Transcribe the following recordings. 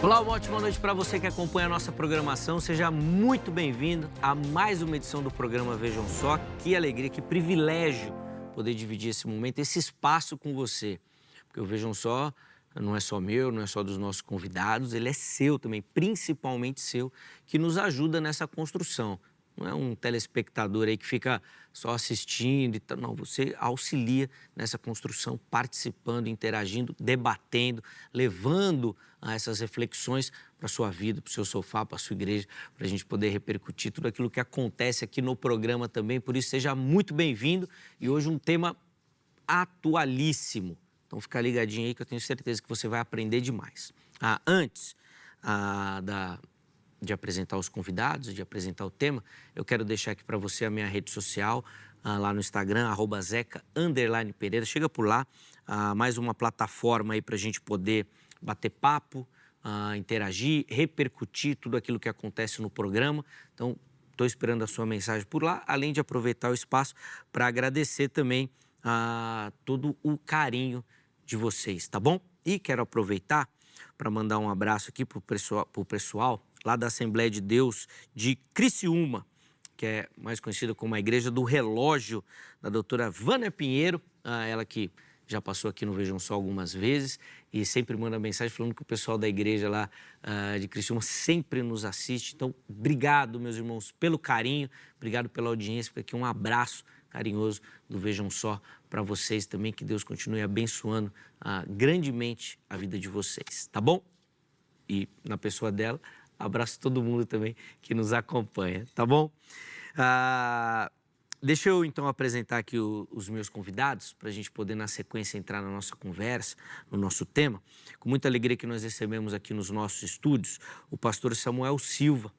Olá, uma ótima noite para você que acompanha a nossa programação. Seja muito bem-vindo a mais uma edição do programa Vejam Só. Que alegria, que privilégio poder dividir esse momento, esse espaço com você. Porque o Vejam Só não é só meu, não é só dos nossos convidados, ele é seu também, principalmente seu, que nos ajuda nessa construção. Não é um telespectador aí que fica só assistindo e tal. Não, você auxilia nessa construção, participando, interagindo, debatendo, levando essas reflexões para a sua vida, para o seu sofá, para a sua igreja, para a gente poder repercutir tudo aquilo que acontece aqui no programa também. Por isso, seja muito bem-vindo. E hoje um tema atualíssimo. Então, fica ligadinho aí que eu tenho certeza que você vai aprender demais. Antes de apresentar os convidados, de apresentar o tema, eu quero deixar aqui para você a minha rede social, lá no Instagram, @zeca_pereira. Chega por lá, mais uma plataforma aí para a gente poder bater papo, interagir, repercutir tudo aquilo que acontece no programa. Então, estou esperando a sua mensagem por lá, além de aproveitar o espaço para agradecer também todo o carinho de vocês, tá bom? E quero aproveitar para mandar um abraço aqui para o pessoal lá da Assembleia de Deus de Criciúma, que é mais conhecida como a Igreja do Relógio, da doutora Vânia Pinheiro, ela que já passou aqui no Vejam Só algumas vezes e sempre manda mensagem falando que o pessoal da igreja lá de Criciúma sempre nos assiste. Então, obrigado, meus irmãos, pelo carinho, obrigado pela audiência. Fica aqui um abraço carinhoso do Vejam Só para vocês também, que Deus continue abençoando grandemente a vida de vocês, tá bom? E na pessoa dela, abraço todo mundo também que nos acompanha, tá bom? Deixa eu, então, apresentar aqui os meus convidados para a gente poder, na sequência, entrar na nossa conversa, no nosso tema. Com muita alegria que nós recebemos aqui nos nossos estúdios o pastor Samuel Silva.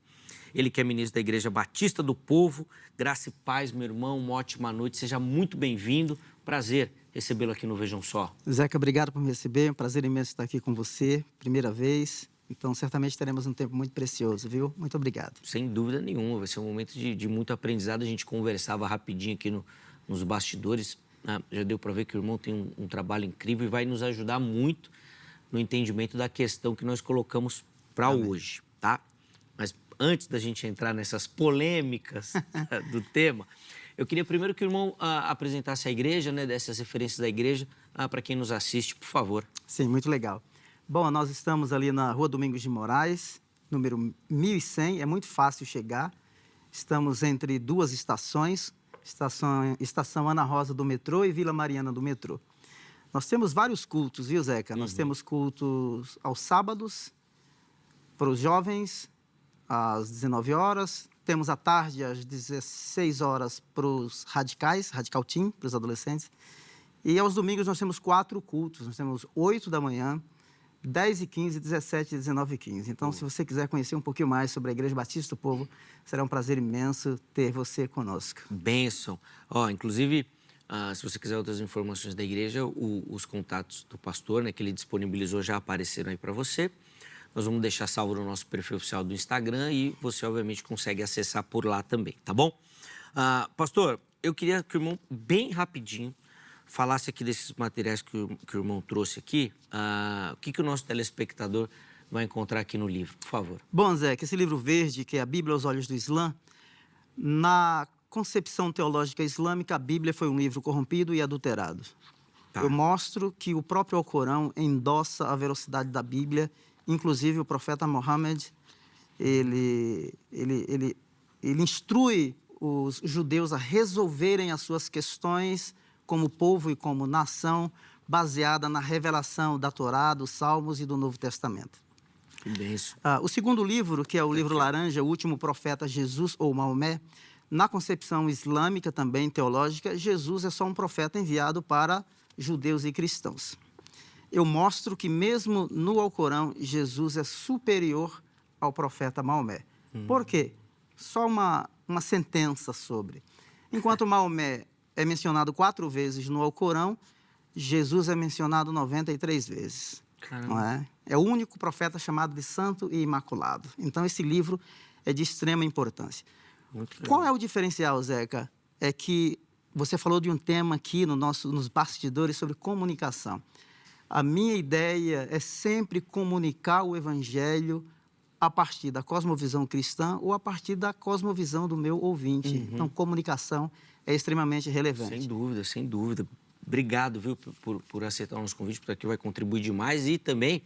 Ele que é ministro da Igreja Batista do Povo. Graça e paz, meu irmão, uma ótima noite. Seja muito bem-vindo. Prazer recebê-lo aqui no Vejam Só. Zeca, obrigado por me receber. É um prazer imenso estar aqui com você, primeira vez. Então, certamente teremos um tempo muito precioso, viu? Muito obrigado. Sem dúvida nenhuma, vai ser um momento de muito aprendizado. A gente conversava rapidinho aqui nos bastidores. Já deu para ver que o irmão tem um trabalho incrível e vai nos ajudar muito no entendimento da questão que nós colocamos para hoje, tá? Mas antes da gente entrar nessas polêmicas do tema, eu queria primeiro que o irmão apresentasse a igreja, né, dessas referências da igreja, para quem nos assiste, por favor. Sim, muito legal. Bom, nós estamos ali na Rua Domingos de Moraes, número 1100, é muito fácil chegar. Estamos entre duas estações, estação Ana Rosa do metrô e Vila Mariana do metrô. Nós temos vários cultos, viu, Zeca? Nós temos cultos aos sábados, para os jovens, às 19 horas. Temos à tarde, às 16 horas, para os radicais, Radical Team, para os adolescentes. E aos domingos nós temos 4 cultos. Nós temos 8 da manhã, 10h15, 17h e 19h15. Então, se você quiser conhecer um pouquinho mais sobre a Igreja Batista do Povo, será um prazer imenso ter você conosco. Bênção. Inclusive, se você quiser outras informações da igreja, os contatos do pastor, né, que ele disponibilizou, já apareceram aí para você. Nós vamos deixar salvo no nosso perfil oficial do Instagram e você, obviamente, consegue acessar por lá também, tá bom? Pastor, eu queria que o irmão, bem rapidinho, falasse aqui desses materiais que o irmão trouxe aqui, o que o nosso telespectador vai encontrar aqui no livro, por favor. Bom, Zé, que esse livro verde, que é a Bíblia aos Olhos do Islã, na concepção teológica islâmica, a Bíblia foi um livro corrompido e adulterado. Tá. Eu mostro que o próprio Alcorão endossa a veracidade da Bíblia, inclusive o profeta Muhammad, ele instrui os judeus a resolverem as suas questões como povo e como nação, baseada na revelação da Torá, dos Salmos e do Novo Testamento. O segundo livro, que é o livro laranja, O Último Profeta Jesus ou Maomé, na concepção islâmica também teológica, Jesus é só um profeta enviado para judeus e cristãos. Eu mostro que mesmo no Alcorão, Jesus é superior ao profeta Maomé. Por quê? Só uma sentença sobre. Enquanto Maomé é mencionado 4 vezes no Alcorão, Jesus é mencionado 93 vezes. Não é? É o único profeta chamado de santo e imaculado. Então, esse livro é de extrema importância. Qual é o diferencial, Zeca? É que você falou de um tema aqui nos bastidores sobre comunicação. A minha ideia é sempre comunicar o Evangelho a partir da cosmovisão cristã ou a partir da cosmovisão do meu ouvinte. Então, comunicação é extremamente relevante. Sem dúvida, sem dúvida. Obrigado, viu, por aceitar o nosso convite, porque aqui vai contribuir demais. E também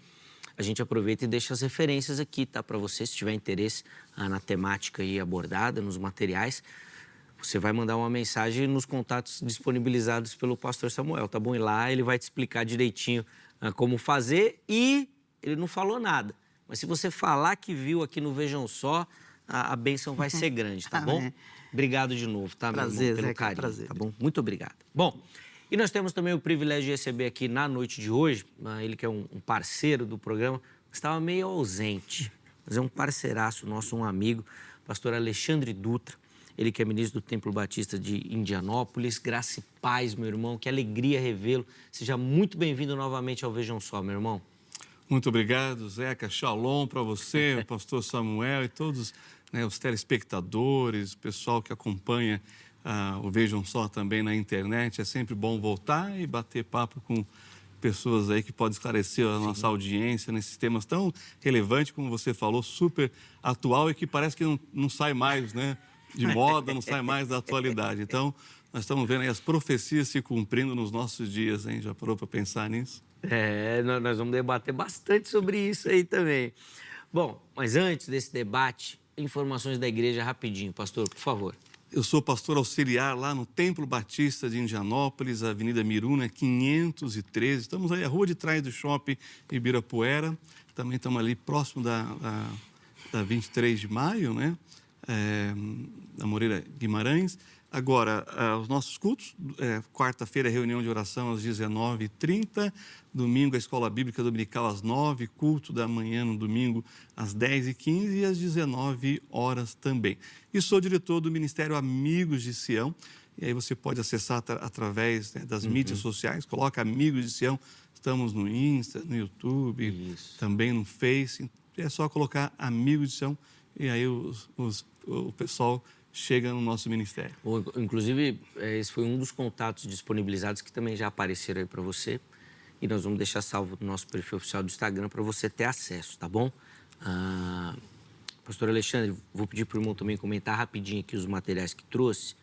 a gente aproveita e deixa as referências aqui, tá? Para você, se tiver interesse na temática aí abordada, nos materiais, você vai mandar uma mensagem nos contatos disponibilizados pelo pastor Samuel, tá bom? E lá ele vai te explicar direitinho como fazer e ele não falou nada. Mas se você falar que viu aqui no Vejam Só, a bênção vai ser grande, tá bom? Obrigado de novo, tá, prazer, meu irmão, pelo Zeca, carinho, prazer. tá bom? Muito obrigado. Bom, e nós temos também o privilégio de receber aqui na noite de hoje, ele que é um parceiro do programa, estava meio ausente, mas é um parceiraço nosso, um amigo, pastor Alexandre Dutra, ele que é ministro do Templo Batista de Indianópolis. Graça e paz, meu irmão, que alegria revê-lo. Seja muito bem-vindo novamente ao Vejam Só, meu irmão. Muito obrigado, Zeca. Shalom para você, o pastor Samuel e todos, né, os telespectadores, o pessoal que acompanha o Vejam Só também na internet. É sempre bom voltar e bater papo com pessoas aí que podem esclarecer a nossa audiência nesses temas tão relevantes, como você falou, super atual e que parece que não sai mais, né, de moda, não sai mais da atualidade. Então, nós estamos vendo aí as profecias se cumprindo nos nossos dias, hein? Já parou para pensar nisso? Nós vamos debater bastante sobre isso aí também. Bom, mas antes desse debate, informações da igreja rapidinho, pastor, por favor. Eu sou pastor auxiliar lá no Templo Batista de Indianópolis, Avenida Miruna, 513. Estamos aí, a rua de trás do shopping Ibirapuera. Também estamos ali próximo da 23 de maio, né? Da Moreira Guimarães. Agora, os nossos cultos, quarta-feira, reunião de oração às 19h30, domingo, a Escola Bíblica Dominical às 9h, culto da manhã no domingo às 10h15 e às 19 horas também. E sou diretor do Ministério Amigos de Sião, e aí você pode acessar através, né, das mídias sociais, coloca Amigos de Sião, estamos no Insta, no YouTube, também no Face, é só colocar Amigos de Sião, e aí o pessoal chega no nosso ministério. Inclusive, esse foi um dos contatos disponibilizados que também já apareceram aí para você. E nós vamos deixar salvo no nosso perfil oficial do Instagram para você ter acesso, tá bom? Pastor Alexandre, vou pedir para o irmão também comentar rapidinho aqui os materiais que trouxe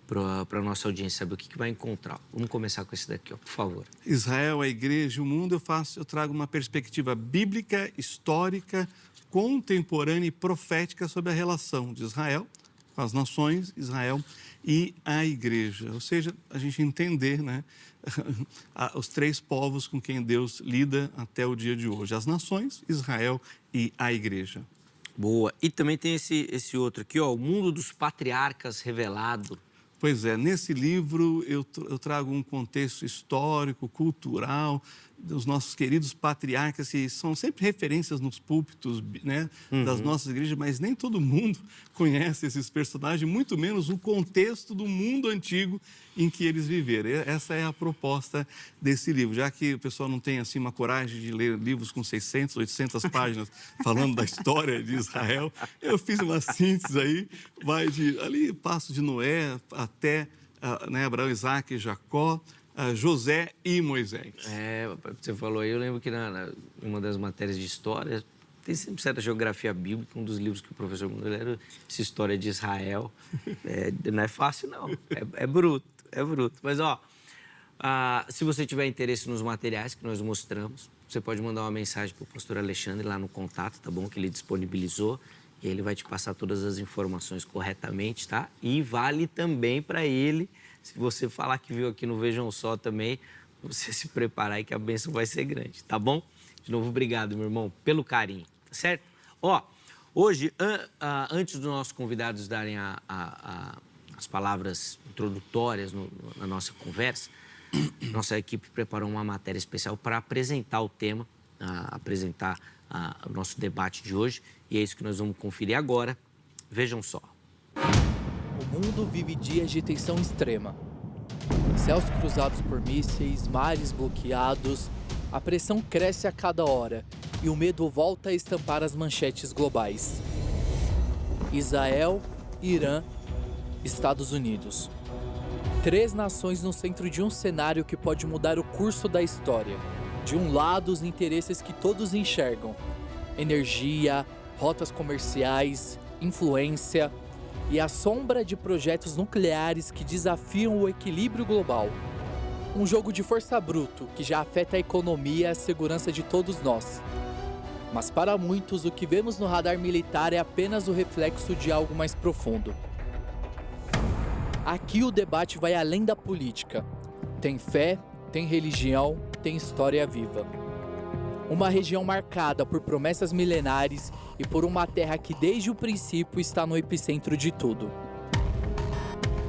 para a nossa audiência saber o que vai encontrar. Vamos começar com esse daqui, ó, por favor. Israel, a igreja, o mundo, eu trago uma perspectiva bíblica, histórica, contemporânea e profética sobre a relação de Israel com as nações, Israel e a igreja. Ou seja, a gente entender, né, os três povos com quem Deus lida até o dia de hoje. As nações, Israel e a igreja. Boa. E também tem esse outro aqui, ó, o mundo dos patriarcas revelado. Pois é, nesse livro eu trago um contexto histórico, cultural, dos nossos queridos patriarcas, que são sempre referências nos púlpitos, né, das nossas igrejas, mas nem todo mundo conhece esses personagens, muito menos o contexto do mundo antigo em que eles viveram. Essa é a proposta desse livro, já que o pessoal não tem assim uma coragem de ler livros com 600, 800 páginas falando da história de Israel, eu fiz uma síntese aí, vai de ali, passo de Noé até né, Abraão, Isaac e Jacó, José e Moisés. Você falou aí, eu lembro que uma das matérias de história, tem sempre certa geografia bíblica, um dos livros que o professor mandou era essa história de Israel. Não é fácil, não. É bruto. Mas, ó, se você tiver interesse nos materiais que nós mostramos, você pode mandar uma mensagem para o pastor Alexandre lá no contato, tá bom? Que ele disponibilizou. E ele vai te passar todas as informações corretamente, tá? E vale também para ele, se você falar que viu aqui no Vejam Só também, você se preparar aí que a bênção vai ser grande, tá bom? De novo, obrigado, meu irmão, pelo carinho, tá certo? Ó, hoje, antes dos nossos convidados darem as palavras introdutórias na nossa conversa, nossa equipe preparou uma matéria especial para apresentar o tema, apresentar o nosso debate de hoje, e é isso que nós vamos conferir agora. Vejam só. O mundo vive dias de tensão extrema. Céus cruzados por mísseis, mares bloqueados, a pressão cresce a cada hora e o medo volta a estampar as manchetes globais. Israel, Irã, Estados Unidos. 3 nações no centro de um cenário que pode mudar o curso da história. De um lado, os interesses que todos enxergam: energia, rotas comerciais, influência e a sombra de projetos nucleares que desafiam o equilíbrio global. Um jogo de força bruto que já afeta a economia e a segurança de todos nós. Mas para muitos, o que vemos no radar militar é apenas o reflexo de algo mais profundo. Aqui o debate vai além da política. Tem fé, tem religião, tem história viva. Uma região marcada por promessas milenares e por uma terra que desde o princípio está no epicentro de tudo.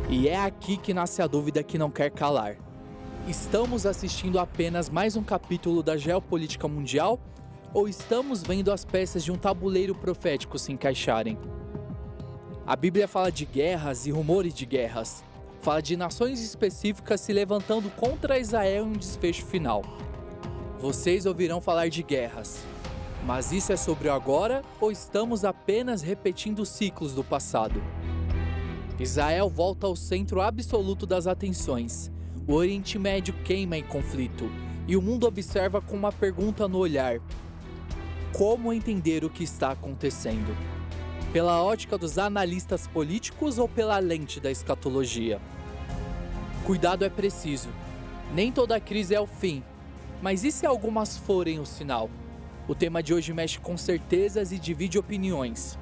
E é aqui que nasce a dúvida que não quer calar. Estamos assistindo apenas mais um capítulo da geopolítica mundial ou estamos vendo as peças de um tabuleiro profético se encaixarem? A Bíblia fala de guerras e rumores de guerras. Fala de nações específicas se levantando contra Israel em um desfecho final. Vocês ouvirão falar de guerras. Mas isso é sobre o agora ou estamos apenas repetindo ciclos do passado? Israel volta ao centro absoluto das atenções. O Oriente Médio queima em conflito e o mundo observa com uma pergunta no olhar: como entender o que está acontecendo? Pela ótica dos analistas políticos ou pela lente da escatologia? Cuidado é preciso. Nem toda crise é o fim, mas e se algumas forem o sinal? O tema de hoje mexe com certezas e divide opiniões.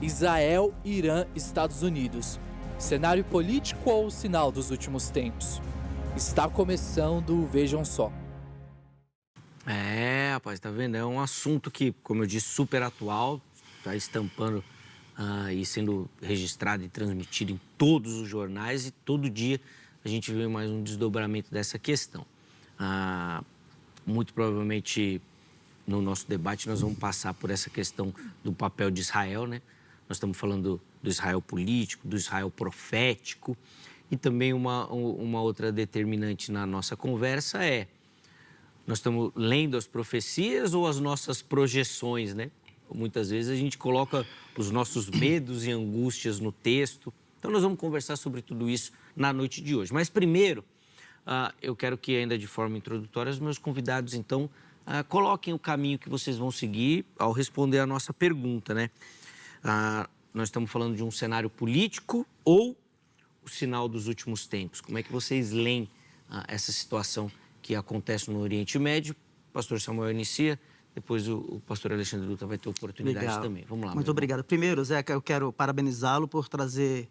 Israel, Irã, Estados Unidos. Cenário político ou o sinal dos últimos tempos? Está começando o Vejam Só. Rapaz, tá vendo? É um assunto que, como eu disse, super atual, está estampando e sendo registrado e transmitido em todos os jornais e todo dia a gente vê mais um desdobramento dessa questão. Muito provavelmente no nosso debate nós vamos passar por essa questão do papel de Israel, né? Nós estamos falando do Israel político, do Israel profético e também uma outra determinante na nossa conversa é: nós estamos lendo as profecias ou as nossas projeções, né? Muitas vezes a gente coloca os nossos medos e angústias no texto. Então nós vamos conversar sobre tudo isso na noite de hoje. Mas primeiro, eu quero que ainda de forma introdutória os meus convidados então coloquem o caminho que vocês vão seguir ao responder a nossa pergunta, né? Nós estamos falando de um cenário político ou o sinal dos últimos tempos? Como é que vocês leem essa situação que acontece no Oriente Médio? O pastor Samuel inicia, depois o pastor Alexandre Dutra vai ter oportunidade também. Vamos lá. Muito obrigado. Primeiro, Zeca, eu quero parabenizá-lo por trazer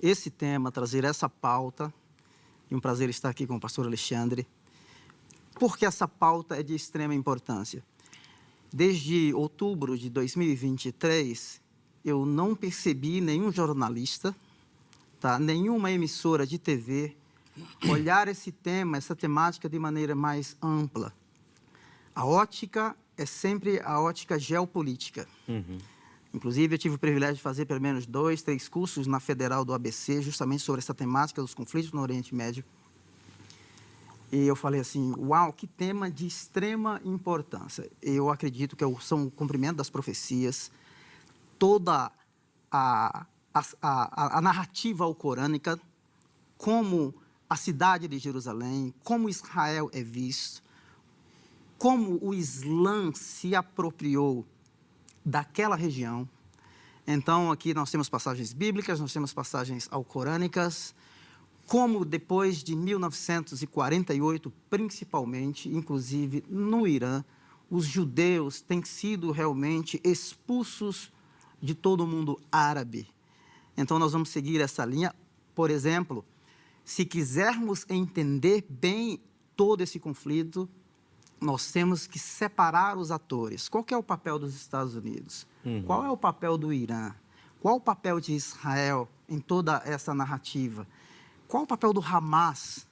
esse tema, trazer essa pauta. E um prazer estar aqui com o pastor Alexandre, porque essa pauta é de extrema importância. Desde outubro de 2023, eu não percebi nenhum jornalista, nenhuma emissora de TV olhar esse tema, essa temática de maneira mais ampla. A ótica é sempre a ótica geopolítica. Inclusive, eu tive o privilégio de fazer pelo menos 2, 3 cursos na Federal do ABC, justamente sobre essa temática dos conflitos no Oriente Médio. E eu falei assim, uau, que tema de extrema importância. Eu acredito que são o cumprimento das profecias, toda a narrativa alcorânica, como a cidade de Jerusalém, como Israel é visto, como o Islã se apropriou daquela região. Então, aqui nós temos passagens bíblicas, nós temos passagens alcorânicas, como depois de 1948, principalmente, inclusive no Irã, os judeus têm sido realmente expulsos de todo o mundo árabe. Então, nós vamos seguir essa linha. Por exemplo, se quisermos entender bem todo esse conflito, nós temos que separar os atores. Qual que é o papel dos Estados Unidos? Qual é o papel do Irã? Qual o papel de Israel em toda essa narrativa? Qual o papel do Hamas,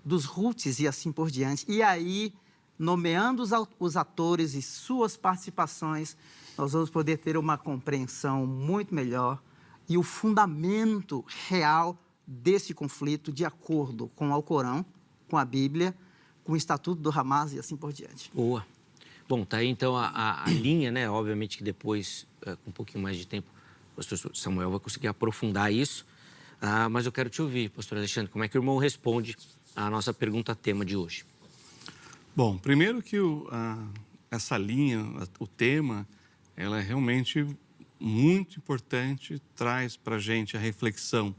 dos Houthis e assim por diante? E aí, nomeando os atores e suas participações, nós vamos poder ter uma compreensão muito melhor e o fundamento real desse conflito de acordo com o Alcorão, com a Bíblia, com o Estatuto do Hamas e assim por diante. Boa. Bom, tá aí então a linha, né? Obviamente que depois, com um pouquinho mais de tempo, o pastor Samuel vai conseguir aprofundar isso. Mas eu quero te ouvir, pastor Alexandre, como é que o irmão responde à nossa pergunta tema de hoje? Bom, primeiro que essa linha, o tema, ela é realmente muito importante, traz para a gente a reflexão,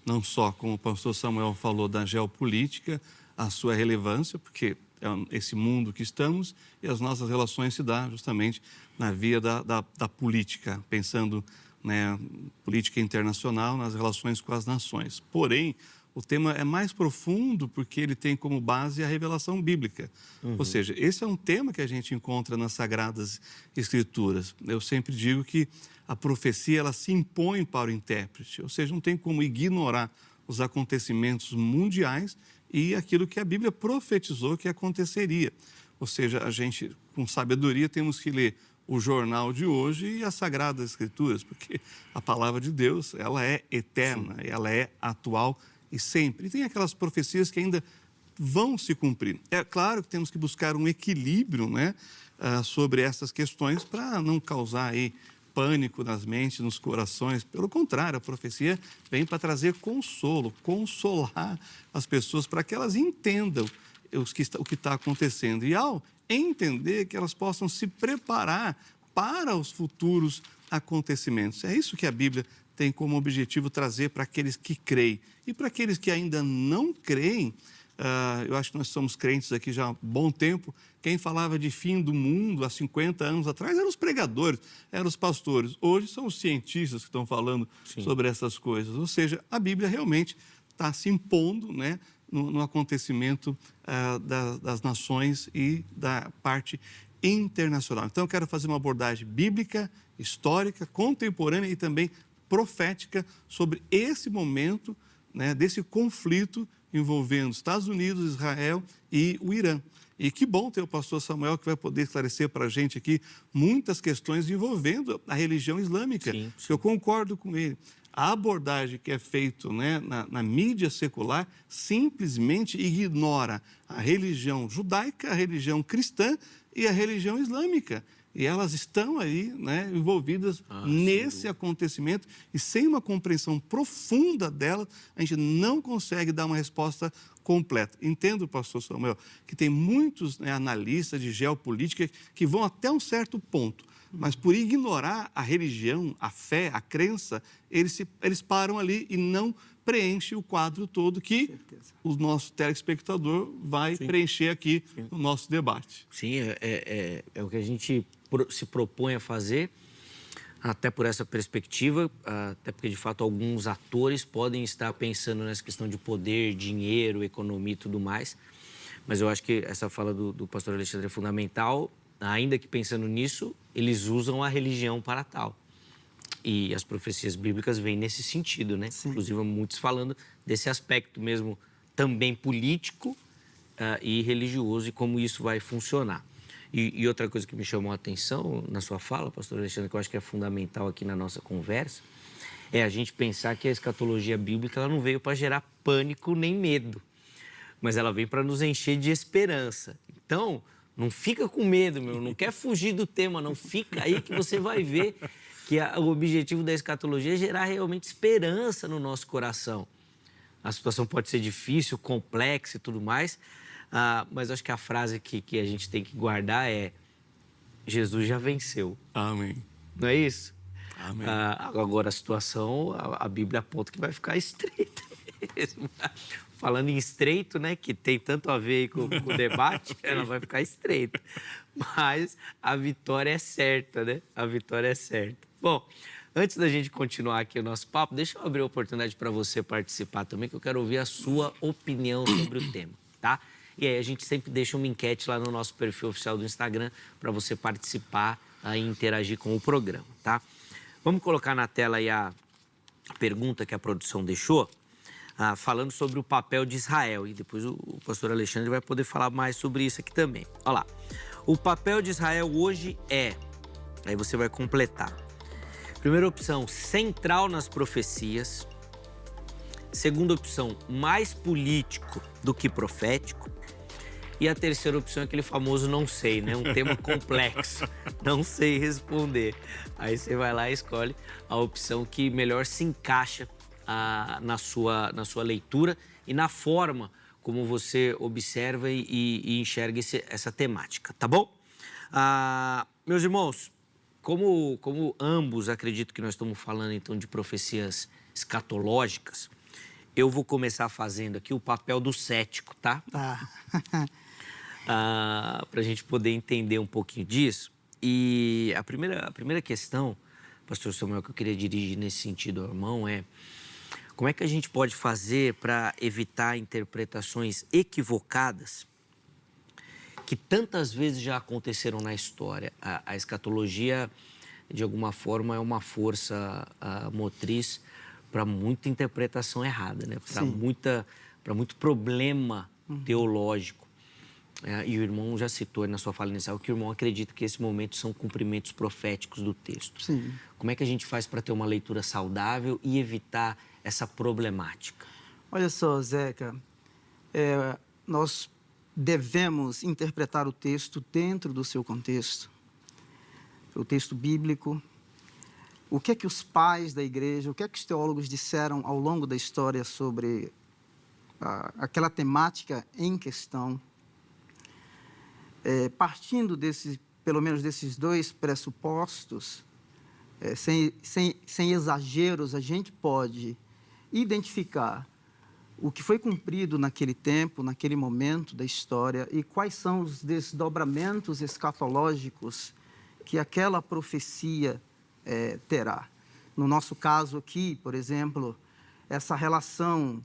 não só, como o pastor Samuel falou, da geopolítica, a sua relevância, porque é esse mundo que estamos e as nossas relações se dão justamente na via da política, pensando, né, política internacional, nas relações com as nações. Porém, o tema é mais profundo porque ele tem como base a revelação bíblica. Ou seja, esse é um tema que a gente encontra nas Sagradas Escrituras. Eu sempre digo que a profecia ela se impõe para o intérprete, ou seja, não tem como ignorar os acontecimentos mundiais e aquilo que a Bíblia profetizou que aconteceria. Ou seja, a gente, com sabedoria, temos que ler o jornal de hoje e as Sagradas Escrituras, porque a palavra de Deus, ela é eterna, ela é atual e sempre. E tem aquelas profecias que ainda vão se cumprir. É claro que temos que buscar um equilíbrio, né, sobre essas questões para não causar aí pânico nas mentes, nos corações. Pelo contrário, a profecia vem para trazer consolo, consolar as pessoas para que elas entendam o que está acontecendo. E ao entender, que elas possam se preparar para os futuros acontecimentos. É isso que a Bíblia tem como objetivo trazer para aqueles que creem. E para aqueles que ainda não creem, eu acho que nós somos crentes aqui já há um bom tempo. Quem falava de fim do mundo há 50 anos atrás eram os pregadores, eram os pastores. Hoje são os cientistas que estão falando sobre essas coisas. Ou seja, a Bíblia realmente está se impondo, né, no acontecimento das nações e da parte internacional. Então, eu quero fazer uma abordagem bíblica, histórica, contemporânea e também profética sobre esse momento, né, desse conflito envolvendo Estados Unidos, Israel e o Irã. E que bom ter o pastor Samuel que vai poder esclarecer para a gente aqui muitas questões envolvendo a religião islâmica. Sim. Eu concordo com ele. A abordagem que é feita, né, na mídia secular simplesmente ignora a religião judaica, a religião cristã e a religião islâmica. E elas estão aí, né, envolvidas nesse acontecimento e sem uma compreensão profunda delas, a gente não consegue dar uma resposta completa. Entendo, pastor Samuel, que tem muitos, né, analistas de geopolítica que vão até um certo ponto, mas por ignorar a religião, a fé, a crença, eles param ali e não preenchem o quadro todo que o nosso telespectador vai preencher aqui no nosso debate. Sim, é o que a gente se propõe a fazer, até por essa perspectiva, até porque, de fato, alguns atores podem estar pensando nessa questão de poder, dinheiro, economia e tudo mais, mas eu acho que essa fala do pastor Alexandre é fundamental, ainda que pensando nisso, eles usam a religião para tal. E as profecias bíblicas vêm nesse sentido, né? Sim. Inclusive, muitos falando desse aspecto mesmo também político e religioso e como isso vai funcionar. E outra coisa que me chamou a atenção na sua fala, pastor Alexandre, que eu acho que é fundamental aqui na nossa conversa, é a gente pensar que a escatologia bíblica ela não veio para gerar pânico nem medo, mas ela vem para nos encher de esperança. Então, não fica com medo, não quer fugir do tema, não fica aí que você vai ver que o objetivo da escatologia é gerar realmente esperança no nosso coração. A situação pode ser difícil, complexa e tudo mais, mas acho que a frase que a gente tem que guardar é: Jesus já venceu. Amém. Não é isso? Amém. Agora a situação, a Bíblia aponta que vai ficar estreita mesmo. Falando em estreito, né, que tem tanto a ver com o debate, ela vai ficar estreita. Mas a vitória é certa, né? A vitória é certa. Bom, antes da gente continuar aqui o nosso papo, deixa eu abrir a oportunidade para você participar também, que eu quero ouvir a sua opinião sobre o tema, tá? E aí a gente sempre deixa uma enquete lá no nosso perfil oficial do Instagram para você participar e interagir com o programa, tá? Vamos colocar na tela aí a pergunta que a produção deixou, falando sobre o papel de Israel. E depois o pastor Alexandre vai poder falar mais sobre isso aqui também. Olha lá. O papel de Israel hoje é... Aí você vai completar. Primeira opção, central nas profecias. Segunda opção, mais político do que profético. E a terceira opção é aquele famoso não sei, né? Um tema complexo, não sei responder. Aí você vai lá e escolhe a opção que melhor se encaixa na sua leitura e na forma como você observa e enxerga essa temática, tá bom? Meus irmãos, como ambos acredito que nós estamos falando então de profecias escatológicas, eu vou começar fazendo aqui o papel do cético, tá? Tá. Para a gente poder entender um pouquinho disso. E a primeira questão, pastor Samuel, que eu queria dirigir nesse sentido ao irmão é: como é que a gente pode fazer para evitar interpretações equivocadas que tantas vezes já aconteceram na história? A escatologia, de alguma forma, é uma força motriz para muita interpretação errada, né? Para muito problema teológico. E o irmão já citou na sua fala inicial que o irmão acredita que esse momento são cumprimentos proféticos do texto. Sim. Como é que a gente faz para ter uma leitura saudável e evitar essa problemática? Olha só, Zeca, nós devemos interpretar o texto dentro do seu contexto, o texto bíblico. O que é que os pais da igreja, o que é que os teólogos disseram ao longo da história sobre aquela temática em questão. Partindo pelo menos desses dois pressupostos, sem exageros, a gente pode identificar o que foi cumprido naquele tempo, naquele momento da história e quais são os desdobramentos escatológicos que aquela profecia terá. No nosso caso aqui, por exemplo, essa relação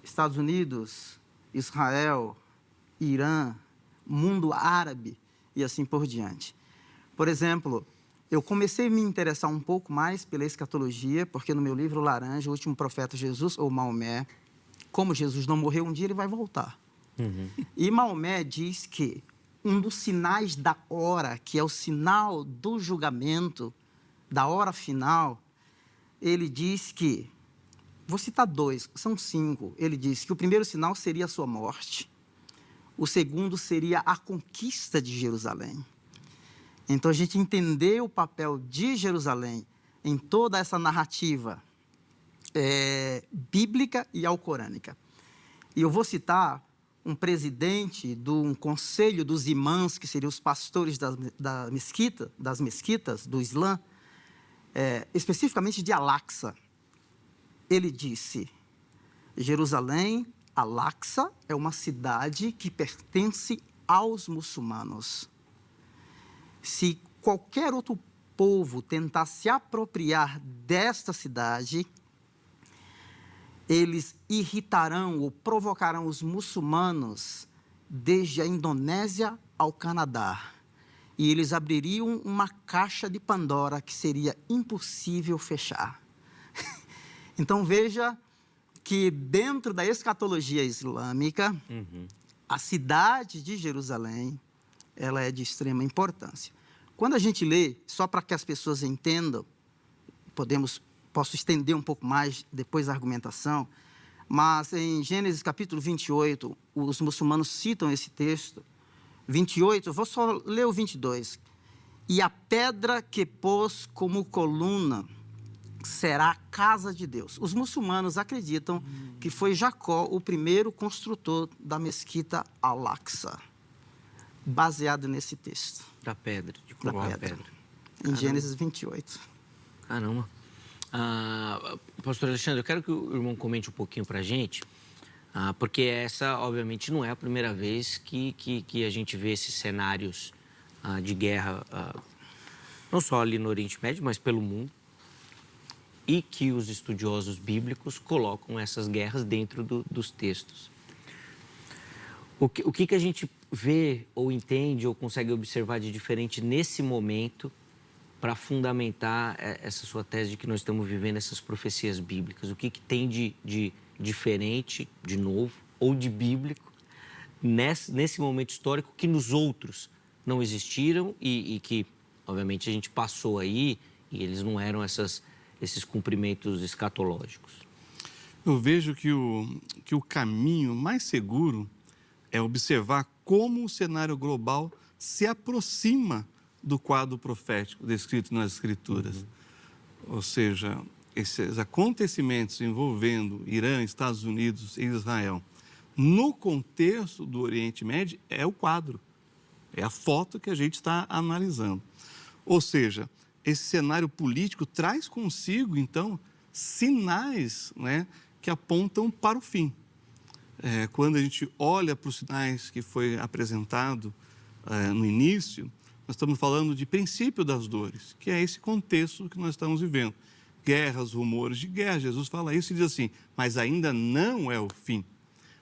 Estados Unidos, Israel, Irã, mundo árabe e assim por diante. Por exemplo, eu comecei a me interessar um pouco mais pela escatologia, porque no meu livro Laranja, o último profeta Jesus, ou Maomé, como Jesus não morreu um dia, ele vai voltar. E Maomé diz que um dos sinais da hora, que é o sinal do julgamento, da hora final, ele diz que, vou citar dois, são 5, ele diz que o primeiro sinal seria a sua morte, o segundo seria a conquista de Jerusalém. Então, a gente entender o papel de Jerusalém em toda essa narrativa bíblica e alcorânica. E eu vou citar um presidente de um conselho dos imãs, que seriam os pastores das mesquitas do Islã, especificamente de Al-Aqsa. Ele disse: Jerusalém, Al-Aqsa, é uma cidade que pertence aos muçulmanos. Se qualquer outro povo tentar se apropriar desta cidade, eles irritarão ou provocarão os muçulmanos desde a Indonésia ao Canadá. E eles abririam uma caixa de Pandora que seria impossível fechar. Então, veja que dentro da escatologia islâmica, a cidade de Jerusalém, ela é de extrema importância. Quando a gente lê, só para que as pessoas entendam, posso estender um pouco mais depois da argumentação, mas em Gênesis capítulo 28, os muçulmanos citam esse texto, 28, eu vou só ler o 22. E a pedra que pôs como coluna será a casa de Deus. Os muçulmanos acreditam que foi Jacó o primeiro construtor da mesquita Al-Aqsa, baseado nesse texto. Da pedra, de da pedra. Em Gênesis 28. Caramba. Pastor Alexandre, eu quero que o irmão comente um pouquinho para a gente, porque essa, obviamente, não é a primeira vez que a gente vê esses cenários de guerra, não só ali no Oriente Médio, mas pelo mundo, e que os estudiosos bíblicos colocam essas guerras dentro dos textos. O que a gente vê ou entende ou consegue observar de diferente nesse momento para fundamentar essa sua tese de que nós estamos vivendo essas profecias bíblicas? O que tem de diferente, de novo, ou de bíblico nesse momento histórico que nos outros não existiram e que, obviamente, a gente passou aí e eles não eram esses cumprimentos escatológicos? Eu vejo que o caminho mais seguro é observar como o cenário global se aproxima do quadro profético descrito nas Escrituras. Ou seja, esses acontecimentos envolvendo Irã, Estados Unidos e Israel, no contexto do Oriente Médio, é o quadro, é a foto que a gente está analisando. Ou seja, esse cenário político traz consigo, então, sinais, né, que apontam para o fim. Quando a gente olha para os sinais que foi apresentado no início, nós estamos falando de princípio das dores, que é esse contexto que nós estamos vivendo. Guerras, rumores de guerra. Jesus fala isso e diz assim, mas ainda não é o fim.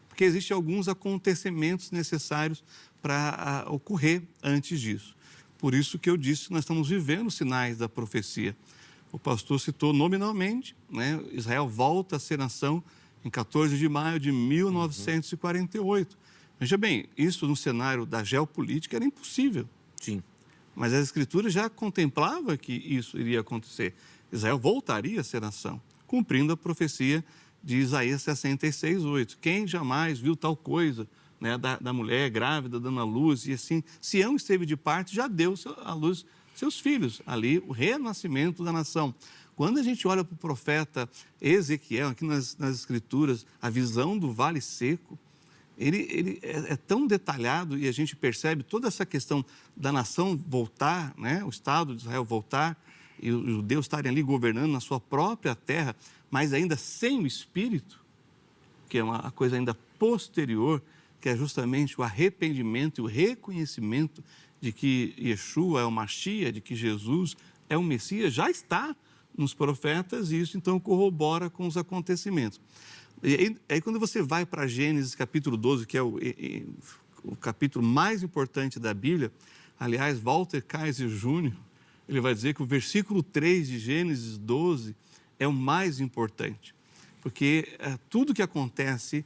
Porque existem alguns acontecimentos necessários para ocorrer antes disso. Por isso que eu disse que nós estamos vivendo sinais da profecia. O pastor citou nominalmente, né? Israel volta a ser nação em 14 de maio de 1948. Veja bem, isso no cenário da geopolítica era impossível. Sim. Mas a Escritura já contemplava que isso iria acontecer. Israel voltaria a ser nação, cumprindo a profecia de Isaías 66:8. Quem jamais viu tal coisa, né, da mulher grávida dando à luz, e assim, Sião esteve de parte, já deu à luz seus filhos. Ali, o renascimento da nação. Quando a gente olha para o profeta Ezequiel, aqui nas Escrituras, a visão do vale seco, ele é tão detalhado e a gente percebe toda essa questão da nação voltar, né, o Estado de Israel voltar, e os judeus estarem ali governando na sua própria terra, mas ainda sem o Espírito, que é uma coisa ainda posterior, que é justamente o arrependimento e o reconhecimento de que Yeshua é o Mashiach, de que Jesus é o Messias, já está nos profetas, e isso então corrobora com os acontecimentos. E aí quando você vai para Gênesis capítulo 12, que é o capítulo mais importante da Bíblia, aliás, Walter Kaiser Jr., ele vai dizer que o versículo 3 de Gênesis 12 é o mais importante, porque tudo que acontece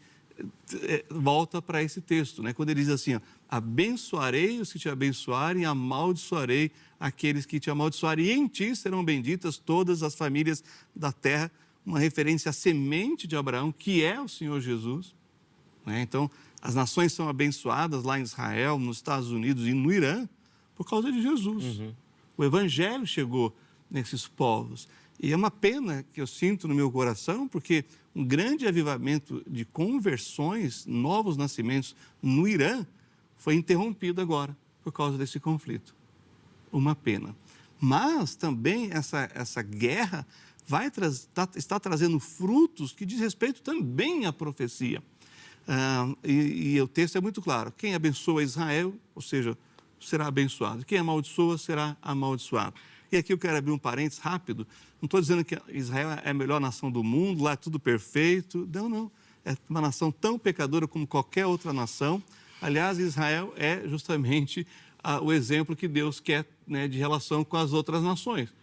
volta para esse texto, né? Quando ele diz assim, ó, abençoarei os que te abençoarem, amaldiçoarei aqueles que te amaldiçoarem, e em ti serão benditas todas as famílias da terra, uma referência à semente de Abraão, que é o Senhor Jesus, né? Então, as nações são abençoadas lá em Israel, nos Estados Unidos e no Irã, por causa de Jesus. Uhum. O Evangelho chegou nesses povos. E é uma pena que eu sinto no meu coração, porque um grande avivamento de conversões, novos nascimentos no Irã, foi interrompido agora por causa desse conflito. Uma pena. Mas também essa guerra está trazendo frutos que diz respeito também à profecia. E o texto é muito claro. Quem abençoa Israel, ou seja, será abençoado. Quem amaldiçoa, será amaldiçoado. E aqui eu quero abrir um parênteses rápido. Não estou dizendo que Israel é a melhor nação do mundo, lá é tudo perfeito. Não, não. É uma nação tão pecadora como qualquer outra nação. Aliás, Israel é justamente o exemplo que Deus quer, né, de relação com as outras nações.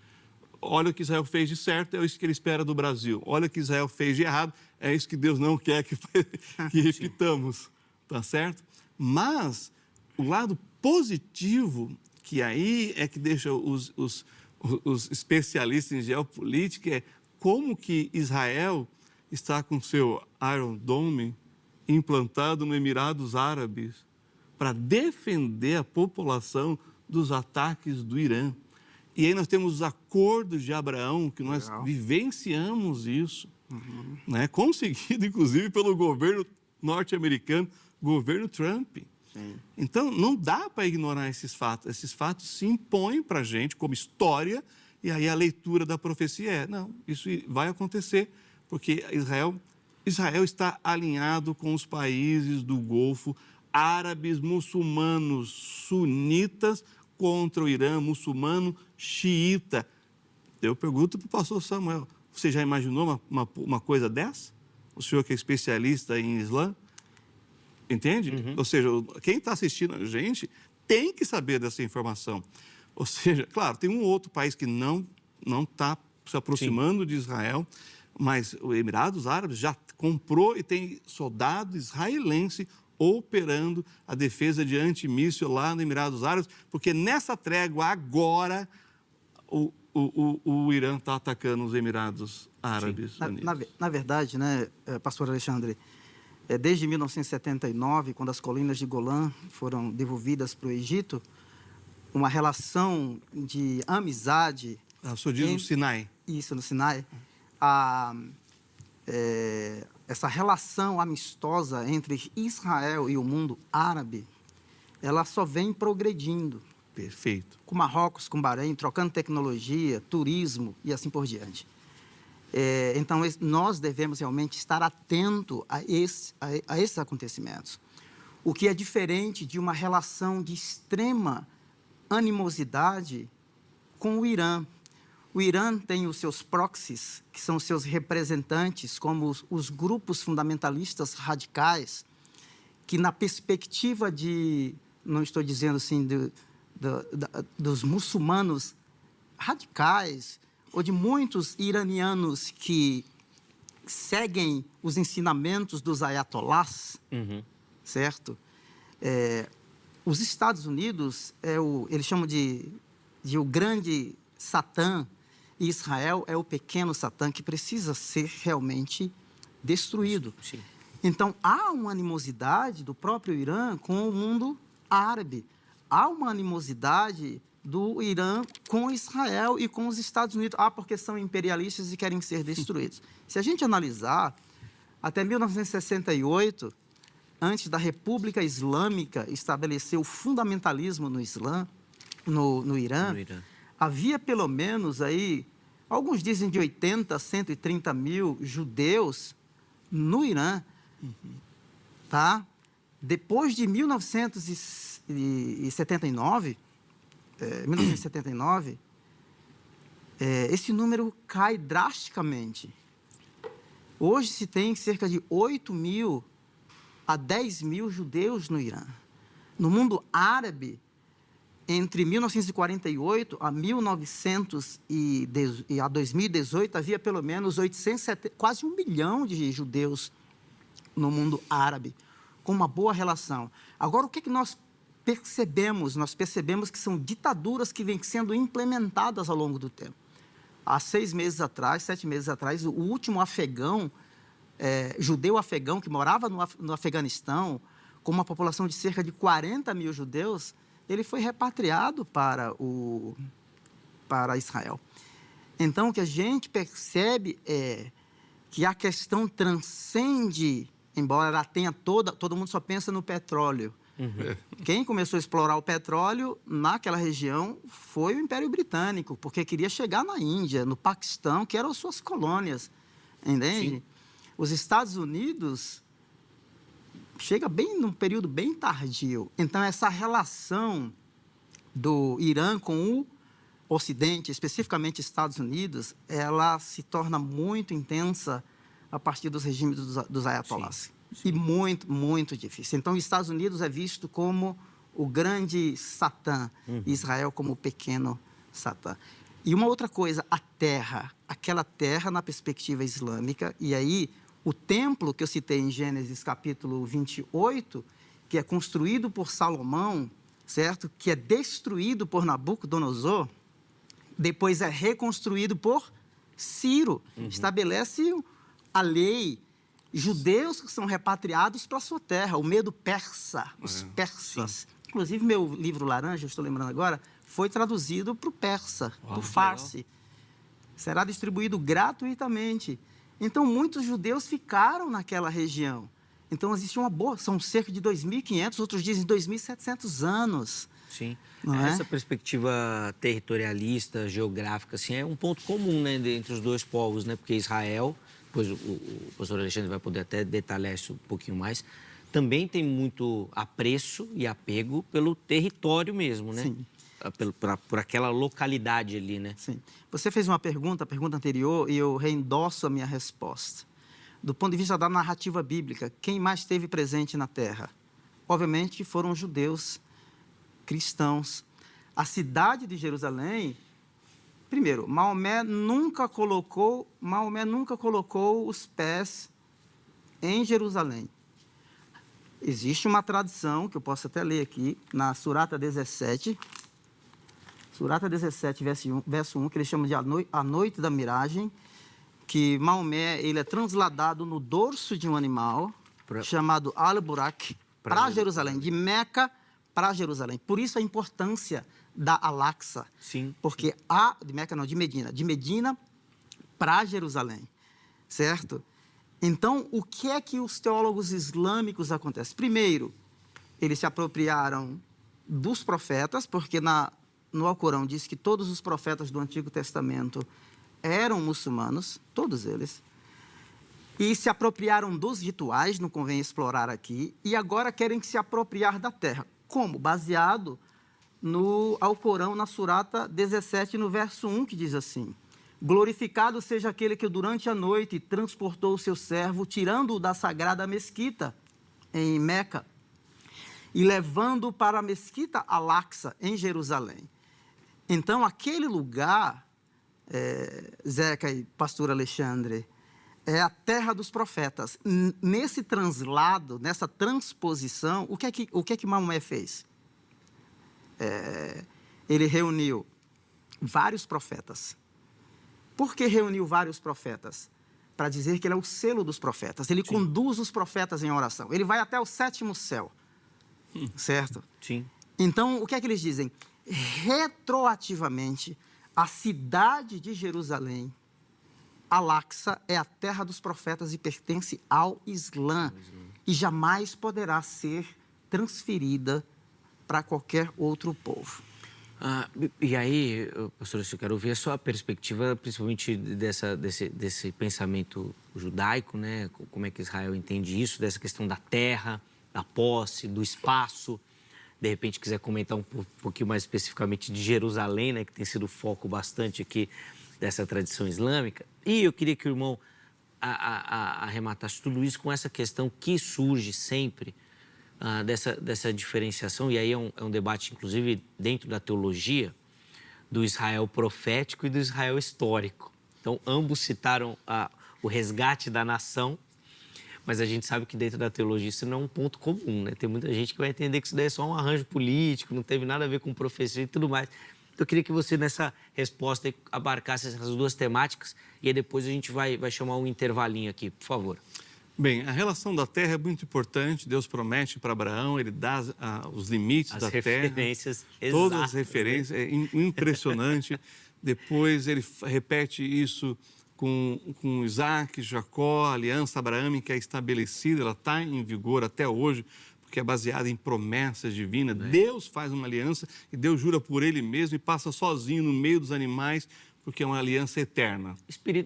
Olha o que Israel fez de certo, é isso que ele espera do Brasil. Olha o que Israel fez de errado, é isso que Deus não quer que repitamos. Tá certo? Mas o lado positivo, que aí é que deixa os especialistas em geopolítica, é como que Israel está com seu Iron Dome implantado no Emirados Árabes para defender a população dos ataques do Irã. E aí nós temos os acordos de Abraão, que nós vivenciamos isso, né? Conseguido, inclusive, pelo governo norte-americano, governo Trump. Sim. Então, não dá para ignorar esses fatos. Esses fatos se impõem para a gente como história, e aí a leitura da profecia não, isso vai acontecer, porque Israel está alinhado com os países do Golfo, árabes, muçulmanos, sunitas, contra o Irã, muçulmano, xiita. Eu pergunto para o pastor Samuel, você já imaginou uma coisa dessa? O senhor que é especialista em Islã? Entende? Uhum. Ou seja, quem está assistindo a gente tem que saber dessa informação. Ou seja, claro, tem um outro país que não está se aproximando, sim, de Israel, mas o Emirados Árabes já comprou e tem soldado israelense operando a defesa de antimíssil lá no Emirados Árabes, porque nessa trégua agora o Irã está atacando os Emirados Árabes Unidos. Na verdade, né, pastor Alexandre, desde 1979, quando as colinas de Golã foram devolvidas para o Egito, uma relação de amizade... O senhor diz no Sinai. Isso, no Sinai. essa relação amistosa entre Israel e o mundo árabe, ela só vem progredindo. Perfeito. Com Marrocos, com Bahrein, trocando tecnologia, turismo e assim por diante. Então, nós devemos realmente estar atentos a esses acontecimentos. O que é diferente de uma relação de extrema animosidade com o Irã. O Irã tem os seus proxies, que são os seus representantes, como os grupos fundamentalistas radicais, que na perspectiva de, não estou dizendo assim, dos muçulmanos radicais, ou de muitos iranianos que seguem os ensinamentos dos ayatolás, certo? Os Estados Unidos, eles chamam de o grande Satã, e Israel é o pequeno Satã que precisa ser realmente destruído. Sim. Então, há uma animosidade do próprio Irã com o mundo árabe. Há uma animosidade do Irã com Israel e com os Estados Unidos. Porque são imperialistas e querem ser destruídos. Se a gente analisar, até 1968, antes da República Islâmica estabelecer o fundamentalismo no Islã, no Irã, havia pelo menos aí, alguns dizem de 80 a 130 mil judeus no Irã, tá? Depois de 1979, esse número cai drasticamente. Hoje se tem cerca de 8 mil a 10 mil judeus no Irã. No mundo árabe, entre 1948 a 2018, havia pelo menos 870, quase 1 milhão de judeus no mundo árabe, com uma boa relação. Agora, o que nós percebemos? Nós percebemos que são ditaduras que vêm sendo implementadas ao longo do tempo. Há 7 meses atrás, o último afegão, judeu afegão, que morava no Afeganistão, com uma população de cerca de 40 mil judeus, ele foi repatriado para Israel. Então, o que a gente percebe é que a questão transcende, embora ela tenha todo mundo só pensa no petróleo. Quem começou a explorar o petróleo naquela região foi o Império Britânico, porque queria chegar na Índia, no Paquistão, que eram suas colônias, entende? Sim. Os Estados Unidos chega num período bem tardio. Então, essa relação do Irã com o Ocidente, especificamente Estados Unidos, ela se torna muito intensa a partir dos regimes dos ayatolás. Sim. E muito, muito difícil. Então, os Estados Unidos é visto como o grande Satã, Israel como o pequeno Satã. E uma outra coisa, a terra, aquela terra na perspectiva islâmica, e aí o templo que eu citei em Gênesis capítulo 28, que é construído por Salomão, certo? Que é destruído por Nabucodonosor, depois é reconstruído por Ciro. Estabelece a lei. Judeus que são repatriados para a sua terra, o medo persa, os persas. Sim. Inclusive, meu livro Laranja, estou lembrando agora, foi traduzido para o persa, para o farsi. Será distribuído gratuitamente. Então, muitos judeus ficaram naquela região. Então, existe uma boa... São cerca de 2.500, outros dizem 2.700 anos. Sim. Essa perspectiva territorialista, geográfica, assim, é um ponto comum, né, entre os dois povos, né? Porque Israel, depois o pastor Alexandre vai poder até detalhar isso um pouquinho mais, também tem muito apreço e apego pelo território mesmo, né? Sim. Por aquela localidade ali, né? Sim. Você fez uma pergunta, a pergunta anterior, e eu reendosso a minha resposta. Do ponto de vista da narrativa bíblica, quem mais esteve presente na terra? Obviamente foram os judeus cristãos. A cidade de Jerusalém, primeiro, Maomé nunca colocou os pés em Jerusalém. Existe uma tradição, que eu posso até ler aqui, na Surata 17, verso 1, que eles chamam de a noite da miragem, que Maomé ele é transladado no dorso de um animal, chamado Al-Burak, para Jerusalém, de Meca para Jerusalém. Por isso a importância da Al-Aqsa. Sim. Porque de Meca não, de Medina. De Medina para Jerusalém, certo? Então, o que é que os teólogos islâmicos acontecem? Primeiro, eles se apropriaram dos profetas, porque no Alcorão diz que todos os profetas do Antigo Testamento eram muçulmanos, todos eles, e se apropriaram dos rituais, não convém explorar aqui, e agora querem se apropriar da terra. Como? Baseado no Alcorão, na Surata 17, no verso 1, que diz assim: glorificado seja aquele que durante a noite transportou o seu servo, tirando-o da sagrada mesquita em Meca e levando-o para a mesquita Al-Aqsa, em Jerusalém. Então, aquele lugar, Zeca e pastor Alexandre, é a terra dos profetas. Nesse translado, nessa transposição, o que é que Maomé fez? Ele reuniu vários profetas. Por que reuniu vários profetas? Para dizer que ele é o selo dos profetas. Ele conduz os profetas em oração. Ele vai até o 7º céu. Certo? Sim. Então, o que é que eles dizem? Retroativamente, a cidade de Jerusalém, Al-Aqsa, é a terra dos profetas e pertence ao Islã. E jamais poderá ser transferida para qualquer outro povo. E aí, pastor, eu quero ouvir a sua perspectiva, principalmente desse pensamento judaico, né? Como é que Israel entende isso, dessa questão da terra, da posse, do espaço. De repente, quiser comentar um pouquinho mais especificamente de Jerusalém, né? Que tem sido o foco bastante aqui dessa tradição islâmica. E eu queria que o irmão arrematasse tudo isso com essa questão que surge sempre dessa diferenciação, e aí é um debate, inclusive, dentro da teologia, do Israel profético e do Israel histórico. Então, ambos citaram o resgate da nação, mas a gente sabe que dentro da teologia isso não é um ponto comum, né? Tem muita gente que vai entender que isso daí é só um arranjo político, não teve nada a ver com profecia e tudo mais. Então, eu queria que você, nessa resposta, abarcasse essas duas temáticas, e aí depois a gente vai chamar um intervalinho aqui, por favor. Bem, a relação da terra é muito importante. Deus promete para Abraão, ele dá os limites da terra. As referências exatas. Todas as referências, é impressionante. Depois ele repete isso com Isaac, Jacó, a aliança abraâmica que é estabelecida, ela está em vigor até hoje, porque é baseada em promessas divinas. Deus faz uma aliança e Deus jura por ele mesmo e passa sozinho no meio dos animais, porque é uma aliança eterna.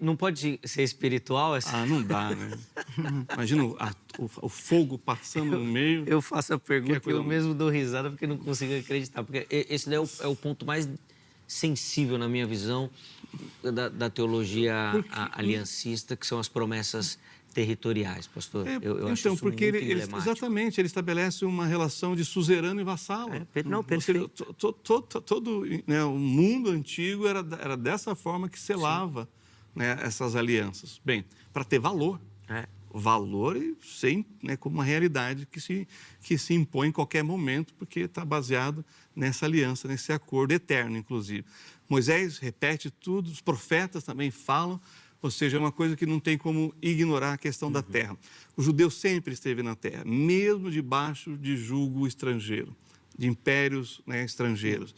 Não pode ser espiritual essa? Não dá, né? Imagina o fogo passando no meio. Eu faço a pergunta e eu mesmo dou risada porque não consigo acreditar. Porque esse daí é o ponto mais sensível, na minha visão, da teologia aliancista, que são as promessas territoriais, pastor. Eu acho isso porque muito emblemático. Exatamente, ele estabelece uma relação de suzerano e vassalo. Perfeito. Todo o mundo antigo era dessa forma que selava, né, essas alianças. Bem, para ter valor. Valor sem, né, como uma realidade que se impõe em qualquer momento, porque está baseado nessa aliança, nesse acordo eterno, inclusive. Moisés repete tudo, os profetas também falam, ou seja, é uma coisa que não tem como ignorar a questão da terra. O judeu sempre esteve na terra, mesmo debaixo de jugo estrangeiro, de impérios, né, estrangeiros.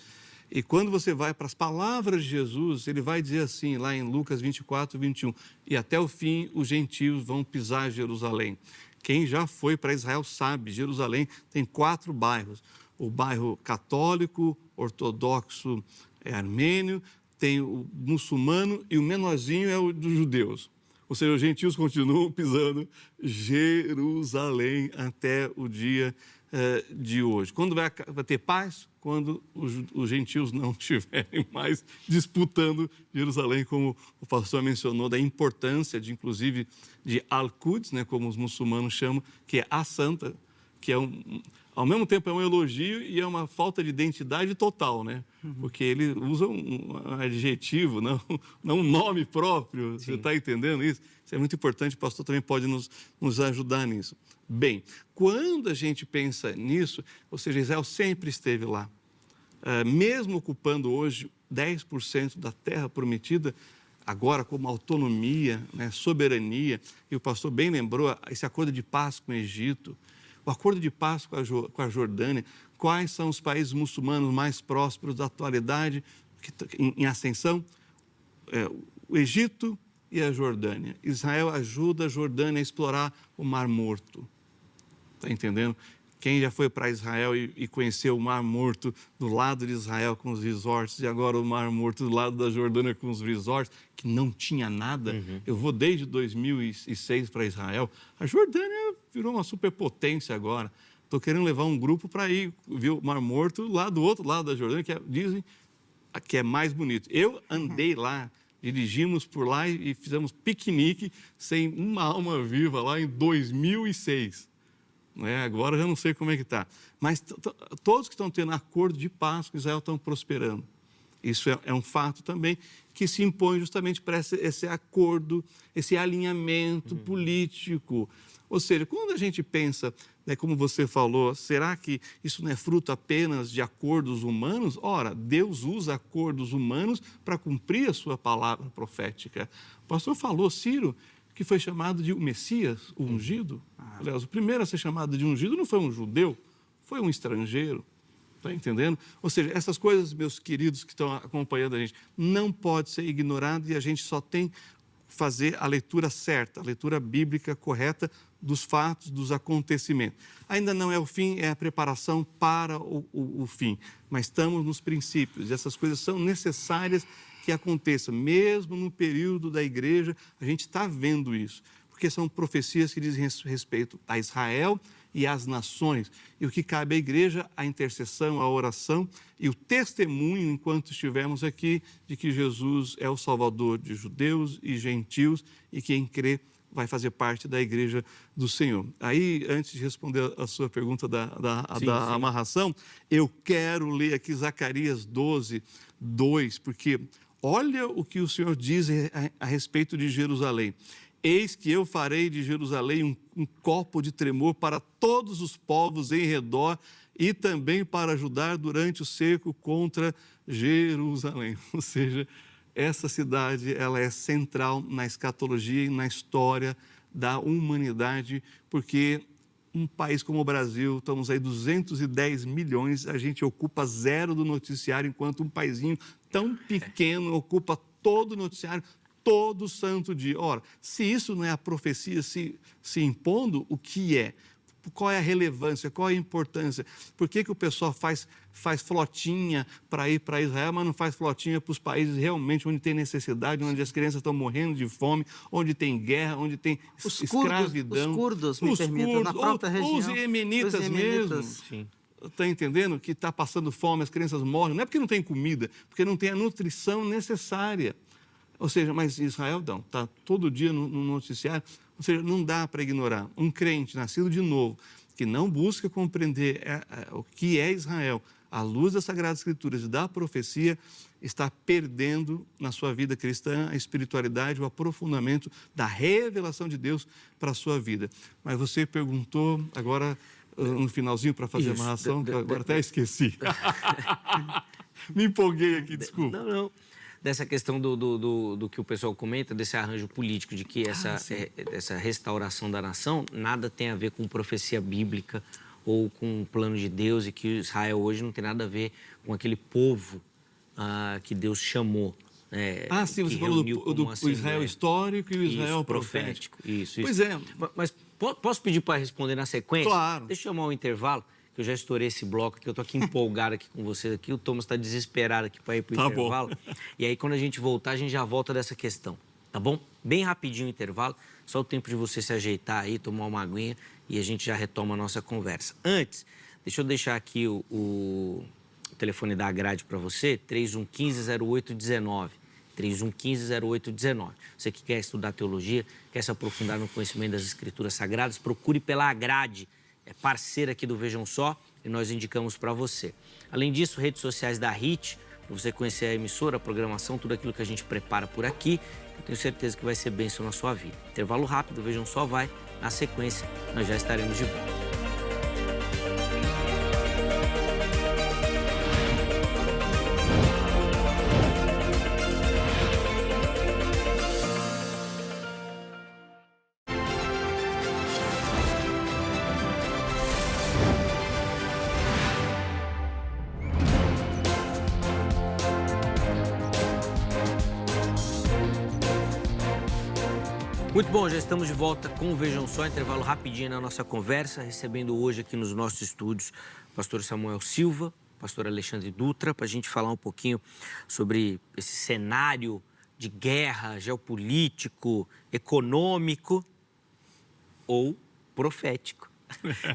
E quando você vai para as palavras de Jesus, ele vai dizer assim, lá em Lucas 24, 21, e até o fim os gentios vão pisar Jerusalém. Quem já foi para Israel sabe, Jerusalém tem 4 bairros. O bairro católico, ortodoxo, armênio, tem o muçulmano e o menorzinho é o dos judeus. Ou seja, os gentios continuam pisando Jerusalém até o dia de hoje. Quando vai ter paz? Quando os gentios não estiverem mais disputando Jerusalém, como o pastor mencionou, da importância, inclusive, de Al-Quds, né, como os muçulmanos chamam, que é a santa, que é ao mesmo tempo é um elogio e é uma falta de identidade total, né? Porque ele usa um adjetivo, não um nome próprio. Sim. Você está entendendo isso? Isso é muito importante, o pastor também pode nos ajudar nisso. Bem, quando a gente pensa nisso, ou seja, Israel sempre esteve lá. Mesmo ocupando hoje 10% da terra prometida, agora como autonomia, né, soberania, e o pastor bem lembrou esse acordo de paz com o Egito, o acordo de paz com a Jordânia, quais são os países muçulmanos mais prósperos da atualidade, em ascensão? O Egito, e a Jordânia. Israel ajuda a Jordânia a explorar o Mar Morto. Está entendendo? Quem já foi para Israel e conheceu o Mar Morto do lado de Israel com os resorts e agora o Mar Morto do lado da Jordânia com os resorts, que não tinha nada. Eu vou desde 2006 para Israel. A Jordânia virou uma superpotência agora. Estou querendo levar um grupo para ir ver o Mar Morto lá do outro lado da Jordânia, que dizem que é mais bonito. Eu andei lá, dirigimos por lá e fizemos piquenique sem uma alma viva lá em 2006. Agora eu já não sei como é que está. Mas todos que estão tendo acordo de paz com Israel estão prosperando. Isso é um fato também que se impõe justamente para esse acordo, esse alinhamento político. Ou seja, quando a gente pensa, como você falou, será que isso não é fruto apenas de acordos humanos? Ora, Deus usa acordos humanos para cumprir a sua palavra profética. O pastor falou, Ciro, que foi chamado de o Messias, o ungido. Aliás, o primeiro a ser chamado de ungido não foi um judeu, foi um estrangeiro. Está entendendo? Ou seja, essas coisas, meus queridos que estão acompanhando a gente, não pode ser ignorado e a gente só tem que fazer a leitura certa, a leitura bíblica correta dos fatos, dos acontecimentos. Ainda não é o fim, é a preparação para o fim. Mas estamos nos princípios e essas coisas são necessárias que aconteça, mesmo no período da igreja, a gente está vendo isso, porque são profecias que dizem respeito a Israel e às nações, e o que cabe à igreja, a intercessão, a oração e o testemunho, enquanto estivermos aqui, de que Jesus é o Salvador de judeus e gentios, e quem crê vai fazer parte da igreja do Senhor. Aí, antes de responder a sua pergunta da amarração, eu quero ler aqui Zacarias 12, 2, porque olha o que o Senhor diz a respeito de Jerusalém. Eis que eu farei de Jerusalém um copo de tremor para todos os povos em redor e também para ajudar durante o cerco contra Jerusalém. Ou seja, essa cidade ela é central na escatologia e na história da humanidade, porque um país como o Brasil, estamos aí 210 milhões, a gente ocupa zero do noticiário, enquanto um paizinho tão pequeno ocupa todo o noticiário, todo santo dia. Ora, se isso não é a profecia se impondo, o que é? Qual é a relevância? Qual é a importância? Por que o pessoal faz flotinha para ir para Israel, mas não faz flotinha para os países realmente onde tem necessidade, onde as crianças estão morrendo de fome, onde tem guerra, onde tem escravidão? Os curdos, me permitam, na própria região. Os iemenitas mesmo. Sim. Está entendendo? Que está passando fome, as crianças morrem. Não é porque não tem comida, porque não tem a nutrição necessária. Ou seja, mas Israel não, está todo dia no noticiário. Ou seja, não dá para ignorar. Um crente nascido de novo, que não busca compreender o que é Israel, à luz das Sagradas Escrituras e da profecia, está perdendo na sua vida cristã a espiritualidade, o aprofundamento da revelação de Deus para a sua vida. Mas você perguntou agora, no finalzinho, para fazer a amarração, que agora até esqueci. Me empolguei aqui, desculpa. Não. Dessa questão do que o pessoal comenta, desse arranjo político, de que essa restauração da nação nada tem a ver com profecia bíblica ou com o plano de Deus, e que Israel hoje não tem nada a ver com aquele povo que Deus chamou. Sim, você falou do Israel histórico e o Israel profético. Isso. Pois é. Mas posso pedir para responder na sequência? Claro. Deixa eu chamar o intervalo, que eu já estourei esse bloco aqui, eu estou aqui empolgado aqui com vocês aqui, o Thomas está desesperado aqui para ir para o intervalo. Bom. E aí, quando a gente voltar, a gente já volta dessa questão, tá bom? Bem rapidinho o intervalo, só o tempo de você se ajeitar aí, tomar uma aguinha e a gente já retoma a nossa conversa. Antes, deixa eu deixar aqui o telefone da grade para você, 3115-0819. 3115-0819. Você que quer estudar teologia, quer se aprofundar no conhecimento das Escrituras Sagradas, procure pela grade. É parceira aqui do Vejam Só e nós indicamos para você. Além disso, redes sociais da HIT, para você conhecer a emissora, a programação, tudo aquilo que a gente prepara por aqui. Eu tenho certeza que vai ser bênção na sua vida. Intervalo rápido, Vejam Só vai. Na sequência, nós já estaremos de volta. Muito bom, já estamos de volta com o Vejam Só, intervalo rapidinho na nossa conversa, recebendo hoje aqui nos nossos estúdios o pastor Samuel Silva, o pastor Alexandre Dutra, para a gente falar um pouquinho sobre esse cenário de guerra geopolítico, econômico ou profético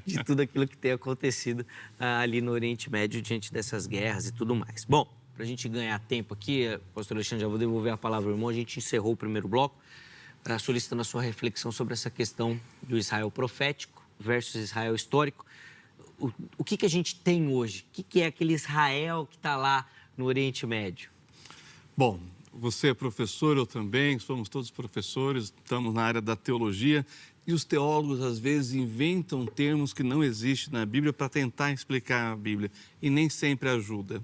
de tudo aquilo que tem acontecido ali no Oriente Médio diante dessas guerras e tudo mais. Bom, para a gente ganhar tempo aqui, pastor Alexandre, já vou devolver a palavra ao irmão, a gente encerrou o primeiro bloco, solicitando a sua reflexão sobre essa questão do Israel profético versus Israel histórico. O que a gente tem hoje? O que é aquele Israel que está lá no Oriente Médio? Bom, você é professor, eu também, somos todos professores, estamos na área da teologia e os teólogos às vezes inventam termos que não existem na Bíblia para tentar explicar a Bíblia e nem sempre ajuda.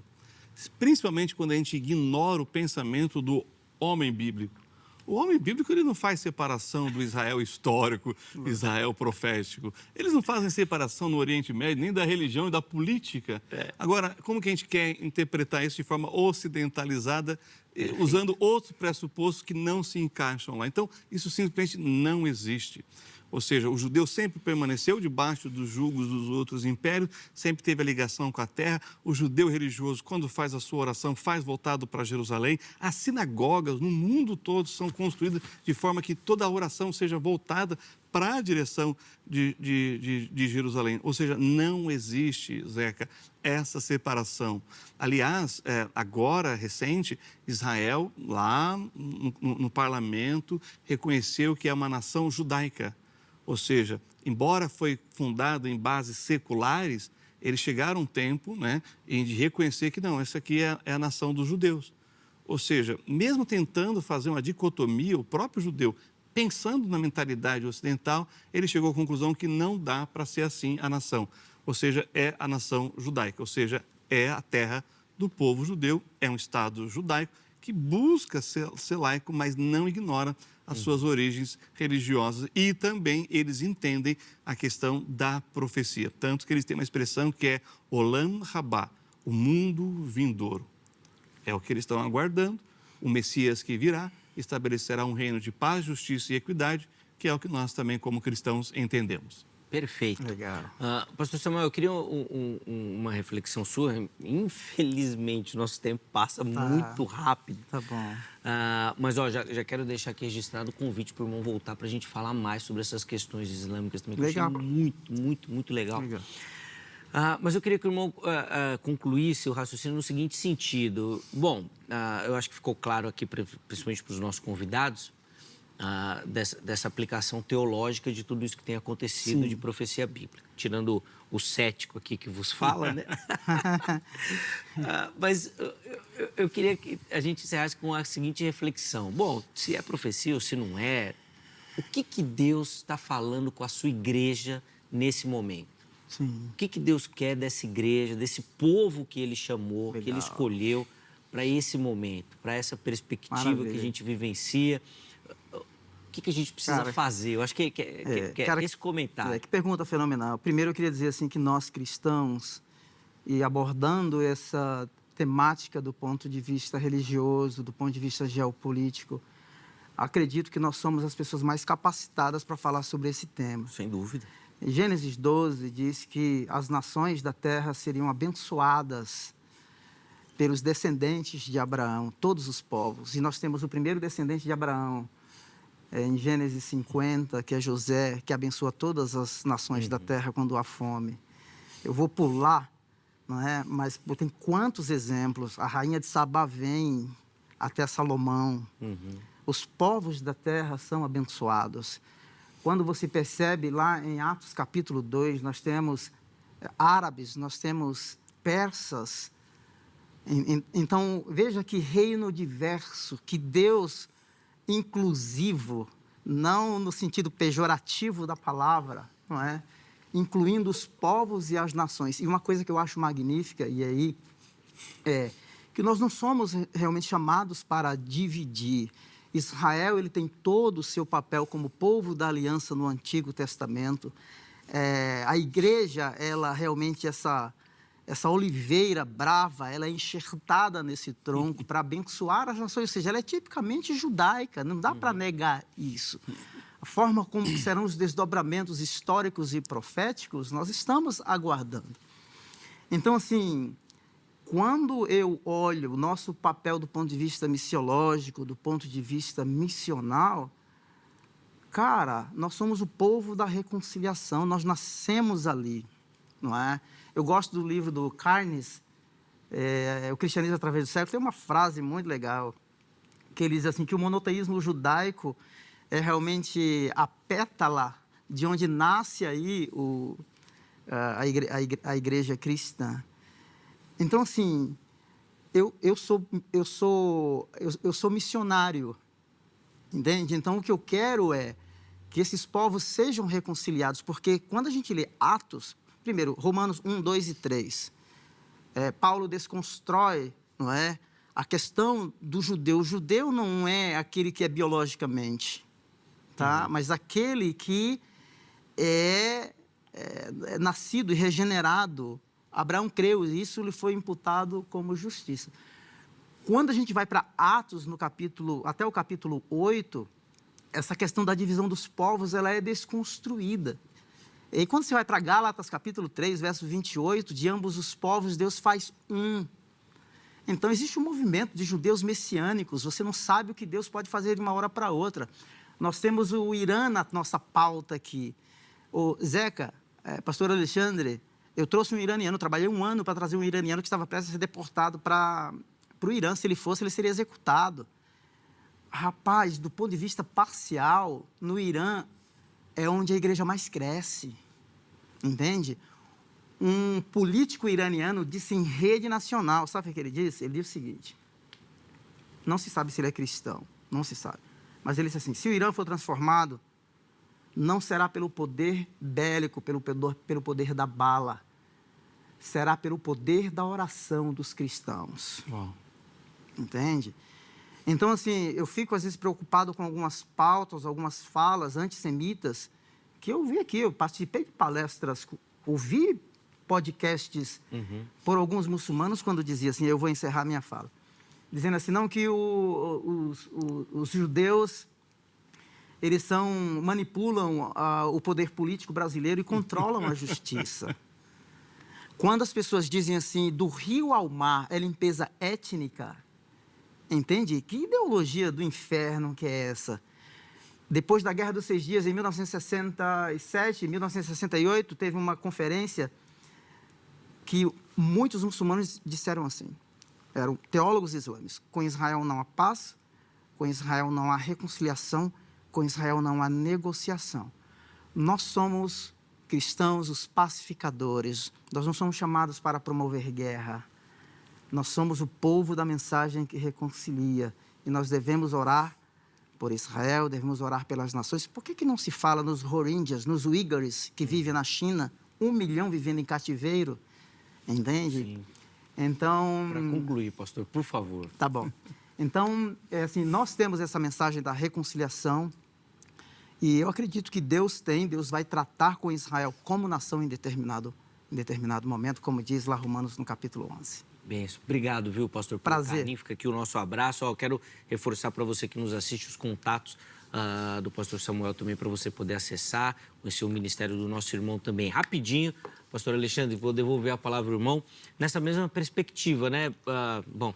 Principalmente quando a gente ignora o pensamento do homem bíblico. O homem bíblico ele não faz separação do Israel histórico, Israel profético. Eles não fazem separação no Oriente Médio, nem da religião e da política. Agora, como que a gente quer interpretar isso de forma ocidentalizada, usando outros pressupostos que não se encaixam lá? Então, isso simplesmente não existe. Ou seja, o judeu sempre permaneceu debaixo dos jugos dos outros impérios, sempre teve a ligação com a terra. O judeu religioso, quando faz a sua oração, faz voltado para Jerusalém. As sinagogas no mundo todo são construídas de forma que toda a oração seja voltada para a direção de Jerusalém. Ou seja, não existe, Zeca, essa separação. Aliás, agora, recente, Israel, lá no parlamento, reconheceu que é uma nação judaica. Ou seja, embora foi fundado em bases seculares, eles chegaram a um tempo, né, de reconhecer que não, essa aqui é a nação dos judeus. Ou seja, mesmo tentando fazer uma dicotomia, o próprio judeu, pensando na mentalidade ocidental, ele chegou à conclusão que não dá para ser assim a nação. Ou seja, é a nação judaica, ou seja, é a terra do povo judeu, é um Estado judaico que busca ser laico, mas não ignora as suas origens religiosas e também eles entendem a questão da profecia. Tanto que eles têm uma expressão que é Olam Rabá, o mundo vindouro. É o que eles estão aguardando, o Messias que virá estabelecerá um reino de paz, justiça e equidade, que é o que nós também como cristãos entendemos. Perfeito. Legal. Pastor Samuel, eu queria uma reflexão sua. Infelizmente, o nosso tempo passa muito rápido. Tá bom. Mas já quero deixar aqui registrado o convite para o irmão voltar para a gente falar mais sobre essas questões islâmicas também. Legal. Que eu achei muito legal. Mas eu queria que o irmão concluísse o raciocínio no seguinte sentido. Bom, eu acho que ficou claro aqui, principalmente para os nossos convidados, dessa aplicação teológica de tudo isso que tem acontecido. Sim. De profecia bíblica. Tirando o cético aqui que vos fala, né? Mas eu queria que a gente encerrasse com a seguinte reflexão. Bom, se é profecia ou se não é, o que Deus está falando com a sua igreja nesse momento? Sim. O que Deus quer dessa igreja, desse povo que Ele chamou, Legal. que Ele escolheu para esse momento, para essa perspectiva. Maravilha. Que a gente vivencia? O que a gente precisa fazer? Eu acho que é esse comentário. Que pergunta fenomenal. Primeiro, eu queria dizer assim que nós cristãos, e abordando essa temática do ponto de vista religioso, do ponto de vista geopolítico, acredito que nós somos as pessoas mais capacitadas para falar sobre esse tema. Sem dúvida. Em Gênesis 12 diz que as nações da terra seriam abençoadas pelos descendentes de Abraão, todos os povos. E nós temos o primeiro descendente de Abraão, em Gênesis 50, que é José, que abençoa todas as nações da terra quando há fome. Eu vou pular, não é? Mas tem quantos exemplos? A rainha de Sabá vem até Salomão. Os povos da terra são abençoados. Quando você percebe lá em Atos capítulo 2, nós temos árabes, nós temos persas. Então, veja que reino diverso, que Deus inclusivo, não no sentido pejorativo da palavra, não é? Incluindo os povos e as nações. E uma coisa que eu acho magnífica, e aí, é que nós não somos realmente chamados para dividir. Israel, ele tem todo o seu papel como povo da aliança no Antigo Testamento. A igreja, ela realmente, essa oliveira brava, ela é enxertada nesse tronco para abençoar as nações. Ou seja, ela é tipicamente judaica, não dá para negar isso. a forma como serão os desdobramentos históricos e proféticos, nós estamos aguardando. Então, assim, quando eu olho o nosso papel do ponto de vista missiológico, do ponto de vista missional, cara, nós somos o povo da reconciliação, nós nascemos ali, não é? Eu gosto do livro do Carnes, O Cristianismo através do Século, tem uma frase muito legal, que ele diz assim, que o monoteísmo judaico é realmente a pétala de onde nasce aí a igreja cristã. Então, assim, eu sou missionário, entende? Então, o que eu quero é que esses povos sejam reconciliados, porque quando a gente lê Atos, primeiro, Romanos 1, 2 e 3, Paulo desconstrói, não é, a questão do judeu. O judeu não é aquele que é biologicamente, tá? Mas aquele que é nascido e regenerado. Abraão creu, e isso lhe foi imputado como justiça. Quando a gente vai para Atos, até o capítulo 8, essa questão da divisão dos povos, ela é desconstruída. E quando você vai para Gálatas, capítulo 3, verso 28, de ambos os povos, Deus faz um. Então, existe um movimento de judeus messiânicos, você não sabe o que Deus pode fazer de uma hora para outra. Nós temos o Irã na nossa pauta aqui. O Zeca, pastor Alexandre, eu trouxe um iraniano, trabalhei 1 ano para trazer um iraniano que estava prestes a ser deportado para o Irã. Se ele fosse, ele seria executado. Rapaz, do ponto de vista parcial, no Irã é onde a igreja mais cresce, entende? Um político iraniano disse em rede nacional, sabe o que ele disse? Ele disse o seguinte, não se sabe se ele é cristão, não se sabe, mas ele disse assim, se o Irã for transformado, não será pelo poder bélico, pelo poder da bala, será pelo poder da oração dos cristãos. Uau. Entende? Então, assim, eu fico às vezes preocupado com algumas pautas, algumas falas antissemitas, que eu vi aqui, eu participei de palestras, ouvi podcasts por alguns muçulmanos quando dizia assim, eu vou encerrar minha fala, dizendo assim, não, que os judeus, eles manipulam o poder político brasileiro e controlam a justiça. Quando as pessoas dizem assim, do rio ao mar é limpeza étnica, entende? Que ideologia do inferno que é essa? Depois da Guerra dos 6 Dias, em 1967, 1968, teve uma conferência que muitos muçulmanos disseram assim, eram teólogos islâmicos, com Israel não há paz, com Israel não há reconciliação, com Israel não há negociação. Nós somos cristãos, os pacificadores, nós não somos chamados para promover guerra. Nós somos o povo da mensagem que reconcilia e nós devemos orar por Israel, devemos orar pelas nações. Por que não se fala nos Rohingyas, nos Uigures que vivem na China, 1 milhão vivendo em cativeiro, entende? Sim. Então... Para concluir, pastor, por favor. Tá bom. Então, assim, nós temos essa mensagem da reconciliação e eu acredito que Deus vai tratar com Israel como nação em determinado momento, como diz lá Romanos no capítulo 11. Benção. Obrigado, viu, pastor? Prazer. Carinho. Fica aqui o nosso abraço. Eu quero reforçar para você que nos assiste os contatos do pastor Samuel também, para você poder acessar, conhecer o ministério do nosso irmão também. Rapidinho, pastor Alexandre, vou devolver a palavra ao irmão, nessa mesma perspectiva, né? Bom,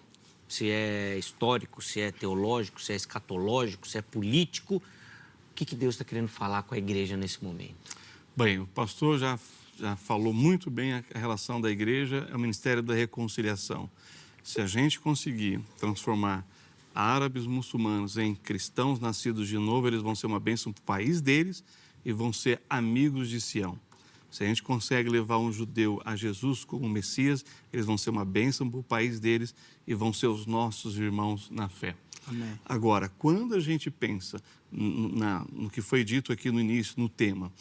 se é histórico, se é teológico, se é escatológico, se é político, o que Deus está querendo falar com a igreja nesse momento? Bem, o pastor já falou muito bem a relação da igreja ao Ministério da Reconciliação. Se a gente conseguir transformar árabes muçulmanos em cristãos nascidos de novo, eles vão ser uma bênção para o país deles e vão ser amigos de Sião. Se a gente consegue levar um judeu a Jesus como Messias, eles vão ser uma bênção para o país deles e vão ser os nossos irmãos na fé. Amém. Agora, quando a gente pensa no que foi dito aqui no início, no tema,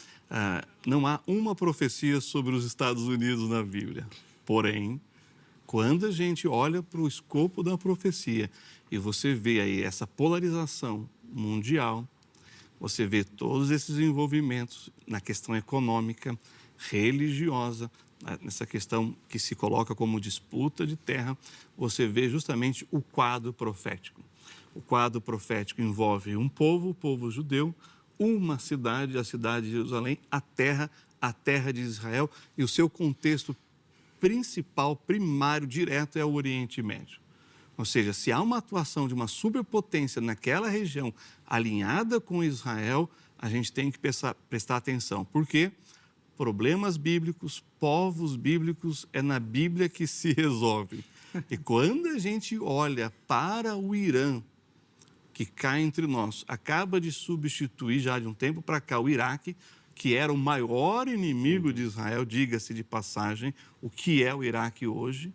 não há uma profecia sobre os Estados Unidos na Bíblia. Porém, quando a gente olha para o escopo da profecia e você vê aí essa polarização mundial, você vê todos esses envolvimentos na questão econômica, religiosa, nessa questão que se coloca como disputa de terra, você vê justamente o quadro profético. O quadro profético envolve um povo, o povo judeu, uma cidade, a cidade de Jerusalém, a terra de Israel, e o seu contexto principal, primário, direto é o Oriente Médio. Ou seja, se há uma atuação de uma superpotência naquela região alinhada com Israel, a gente tem que prestar atenção. Por quê? Problemas bíblicos, povos bíblicos, é na Bíblia que se resolve. E quando a gente olha para o Irã, que cá entre nós, acaba de substituir já de um tempo para cá o Iraque, que era o maior inimigo de Israel, diga-se de passagem, o que é o Iraque hoje.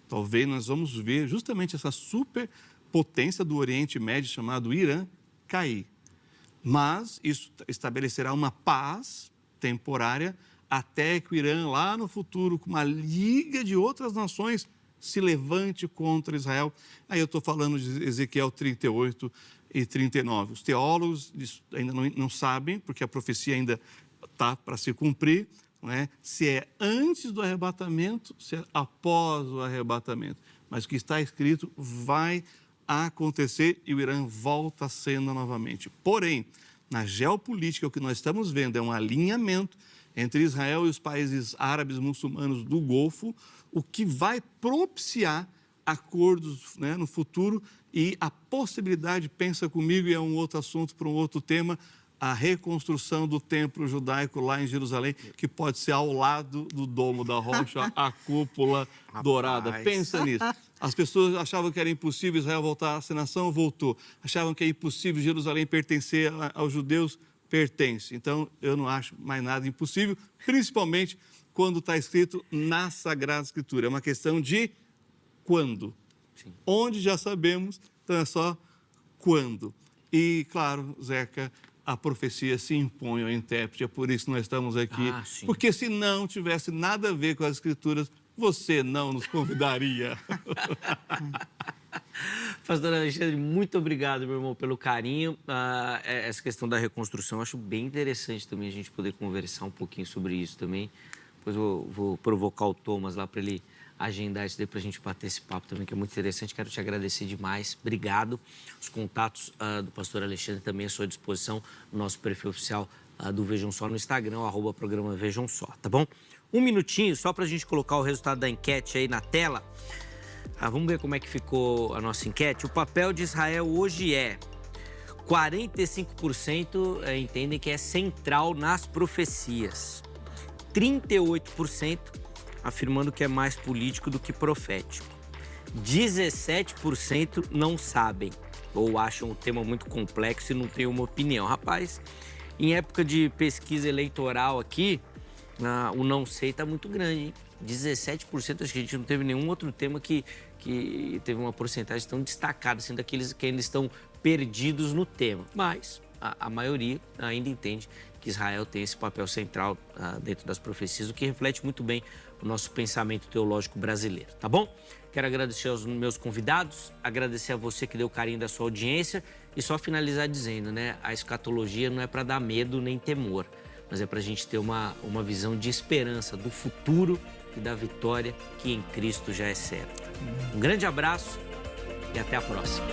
Talvez nós vamos ver justamente essa superpotência do Oriente Médio chamado Irã cair. Mas isso estabelecerá uma paz temporária até que o Irã, lá no futuro, com uma liga de outras nações, se levante contra Israel. Aí eu estou falando de Ezequiel 38 e 39. Os teólogos ainda não sabem, porque a profecia ainda está para se cumprir, não é? Se é antes do arrebatamento, se é após o arrebatamento. Mas o que está escrito vai acontecer e o Irã volta à cena novamente. Porém, na geopolítica, o que nós estamos vendo é um alinhamento entre Israel e os países árabes muçulmanos do Golfo, o que vai propiciar acordos, né, no futuro, e a possibilidade, pensa comigo, e é um outro assunto para um outro tema, a reconstrução do templo judaico lá em Jerusalém, que pode ser ao lado do Domo da Rocha, a cúpula dourada. Pensa nisso. As pessoas achavam que era impossível Israel voltar a ser nação, voltou. Achavam que é impossível Jerusalém pertencer aos judeus, pertence. Então, eu não acho mais nada impossível, principalmente quando está escrito na Sagrada Escritura. É uma questão de quando. Sim. Onde já sabemos, então é só quando. E, claro, Zeca, a profecia se impõe ao intérprete, é por isso que nós estamos aqui. Porque se não tivesse nada a ver com as Escrituras, você não nos convidaria. Pastor Alexandre, muito obrigado, meu irmão, pelo carinho. Essa questão da reconstrução, eu acho bem interessante também a gente poder conversar um pouquinho sobre isso também. Depois eu vou provocar o Thomas lá para ele agendar isso daí para a gente bater esse papo também, que é muito interessante. Quero te agradecer demais. Obrigado. Os contatos do pastor Alexandre também à sua disposição no nosso perfil oficial do Vejam Só no Instagram, @ programa Vejam Só, tá bom? Um minutinho só para a gente colocar o resultado da enquete aí na tela. Vamos ver como é que ficou a nossa enquete. O papel de Israel hoje é 45% entendem que é central nas profecias. 38% afirmando que é mais político do que profético. 17% não sabem ou acham o tema muito complexo e não têm uma opinião. Rapaz, em época de pesquisa eleitoral aqui, o não sei está muito grande, hein? 17%, acho que a gente não teve nenhum outro tema que teve uma porcentagem tão destacada, assim, daqueles que ainda estão perdidos no tema. Mas a maioria ainda entende que Israel tem esse papel central dentro das profecias, o que reflete muito bem o nosso pensamento teológico brasileiro, tá bom? Quero agradecer aos meus convidados, agradecer a você que deu carinho da sua audiência e só finalizar dizendo, né? A escatologia não é para dar medo nem temor, mas é para a gente ter uma visão de esperança do futuro e da vitória que em Cristo já é certa. Um grande abraço e até a próxima.